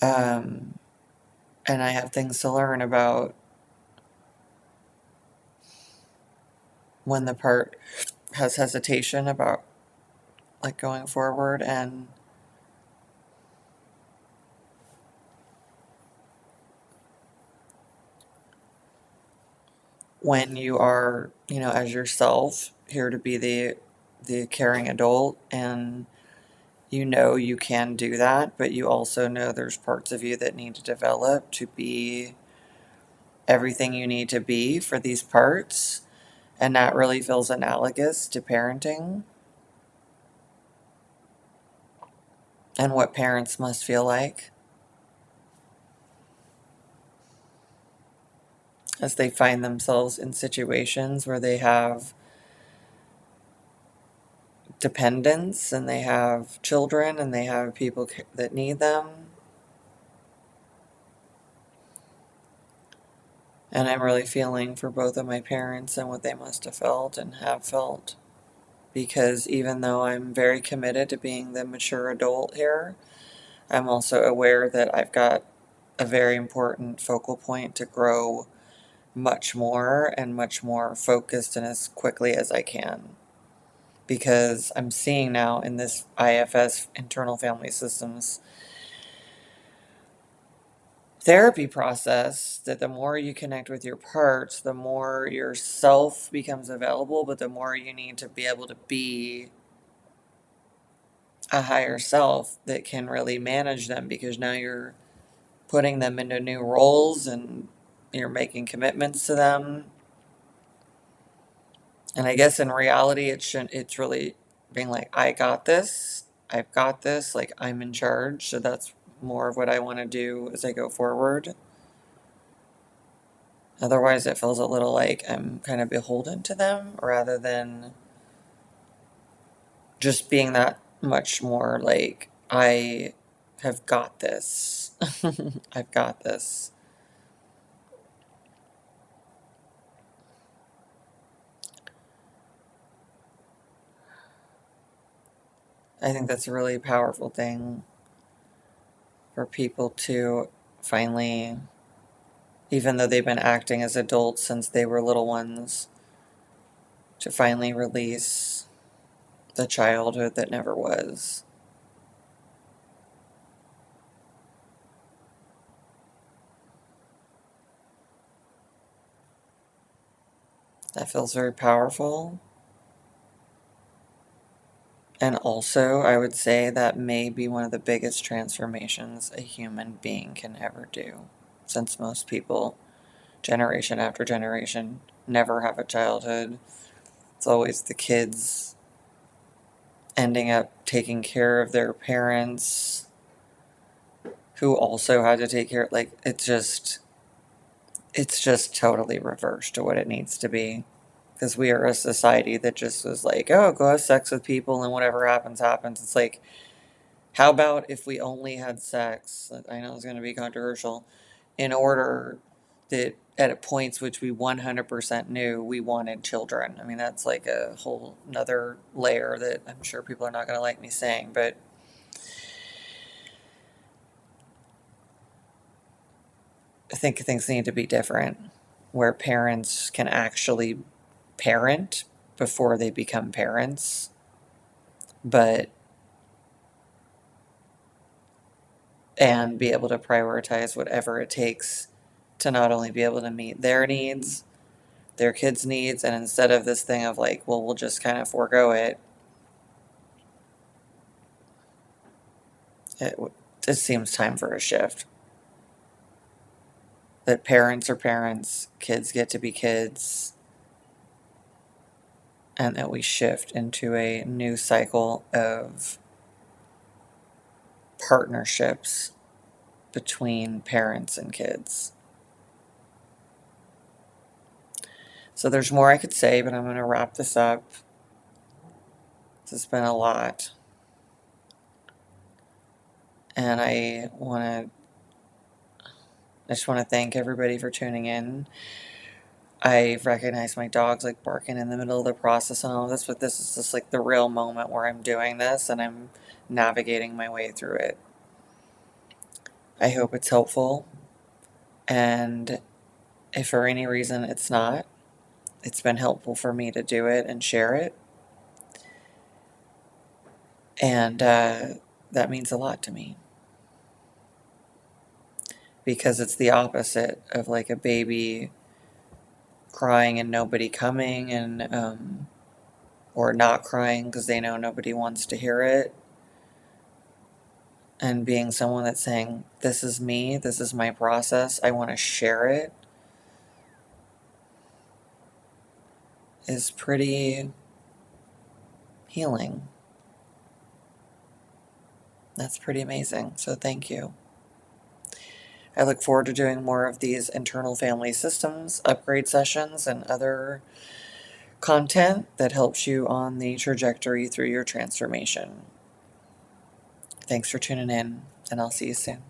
And I have things to learn about when the part has hesitation about like going forward, and when you are, as yourself, here to be the caring adult, and you can do that, but you also know there's parts of you that need to develop to be everything you need to be for these parts. And that really feels analogous to parenting and what parents must feel like as they find themselves in situations where they have dependents and they have children and they have people that need them. And I'm really feeling for both of my parents and what they must have felt and have felt. Because even though I'm very committed to being the mature adult here, I'm also aware that I've got a very important focal point to grow much more and much more focused and as quickly as I can. Because I'm seeing now in this IFS, internal family systems therapy process, that the more you connect with your parts, the more yourself becomes available, but the more you need to be able to be a higher self that can really manage them, because now you're putting them into new roles and you're making commitments to them. And I guess in reality, it's really being like, I got this. I've got this. Like, I'm in charge. So that's more of what I want to do as I go forward. Otherwise, it feels a little like I'm kind of beholden to them rather than just being that much more like, I have got this. I've got this. I think that's a really powerful thing for people to finally, even though they've been acting as adults since they were little ones, to finally release the childhood that never was. That feels very powerful. And also, I would say that may be one of the biggest transformations a human being can ever do, since most people, generation after generation, never have a childhood. It's always the kids ending up taking care of their parents who also had to take care, like, it's just totally reversed to what it needs to be. Because we are a society that just was like, oh, go have sex with people and whatever happens, happens. It's like, how about if we only had sex? I know it's going to be controversial. In order that at points which we 100% knew we wanted children. I mean, that's like a whole another layer that I'm sure people are not going to like me saying, but I think things need to be different, where parents can actually parent before they become parents, but and be able to prioritize whatever it takes to not only be able to meet their needs, their kids' needs, and instead of this thing of like, well, we'll just kind of forego it, it, it seems time for a shift. That parents are parents, kids get to be kids, and that we shift into a new cycle of partnerships between parents and kids. So there's more I could say, but I'm going to wrap this up. This has been a lot. And I just want to thank everybody for tuning in. I recognize my dog's like barking in the middle of the process and all of this, but this is just like the real moment where I'm doing this and I'm navigating my way through it. I hope it's helpful. And if for any reason it's not, it's been helpful for me to do it and share it. And that means a lot to me. Because it's the opposite of like a baby crying and nobody coming, and or not crying because they know nobody wants to hear it, and being someone that's saying, this is me, this is my process, I want to share it, is pretty healing. That's pretty amazing. So thank you. I look forward to doing more of these internal family systems upgrade sessions and other content that helps you on the trajectory through your transformation. Thanks for tuning in, and I'll see you soon.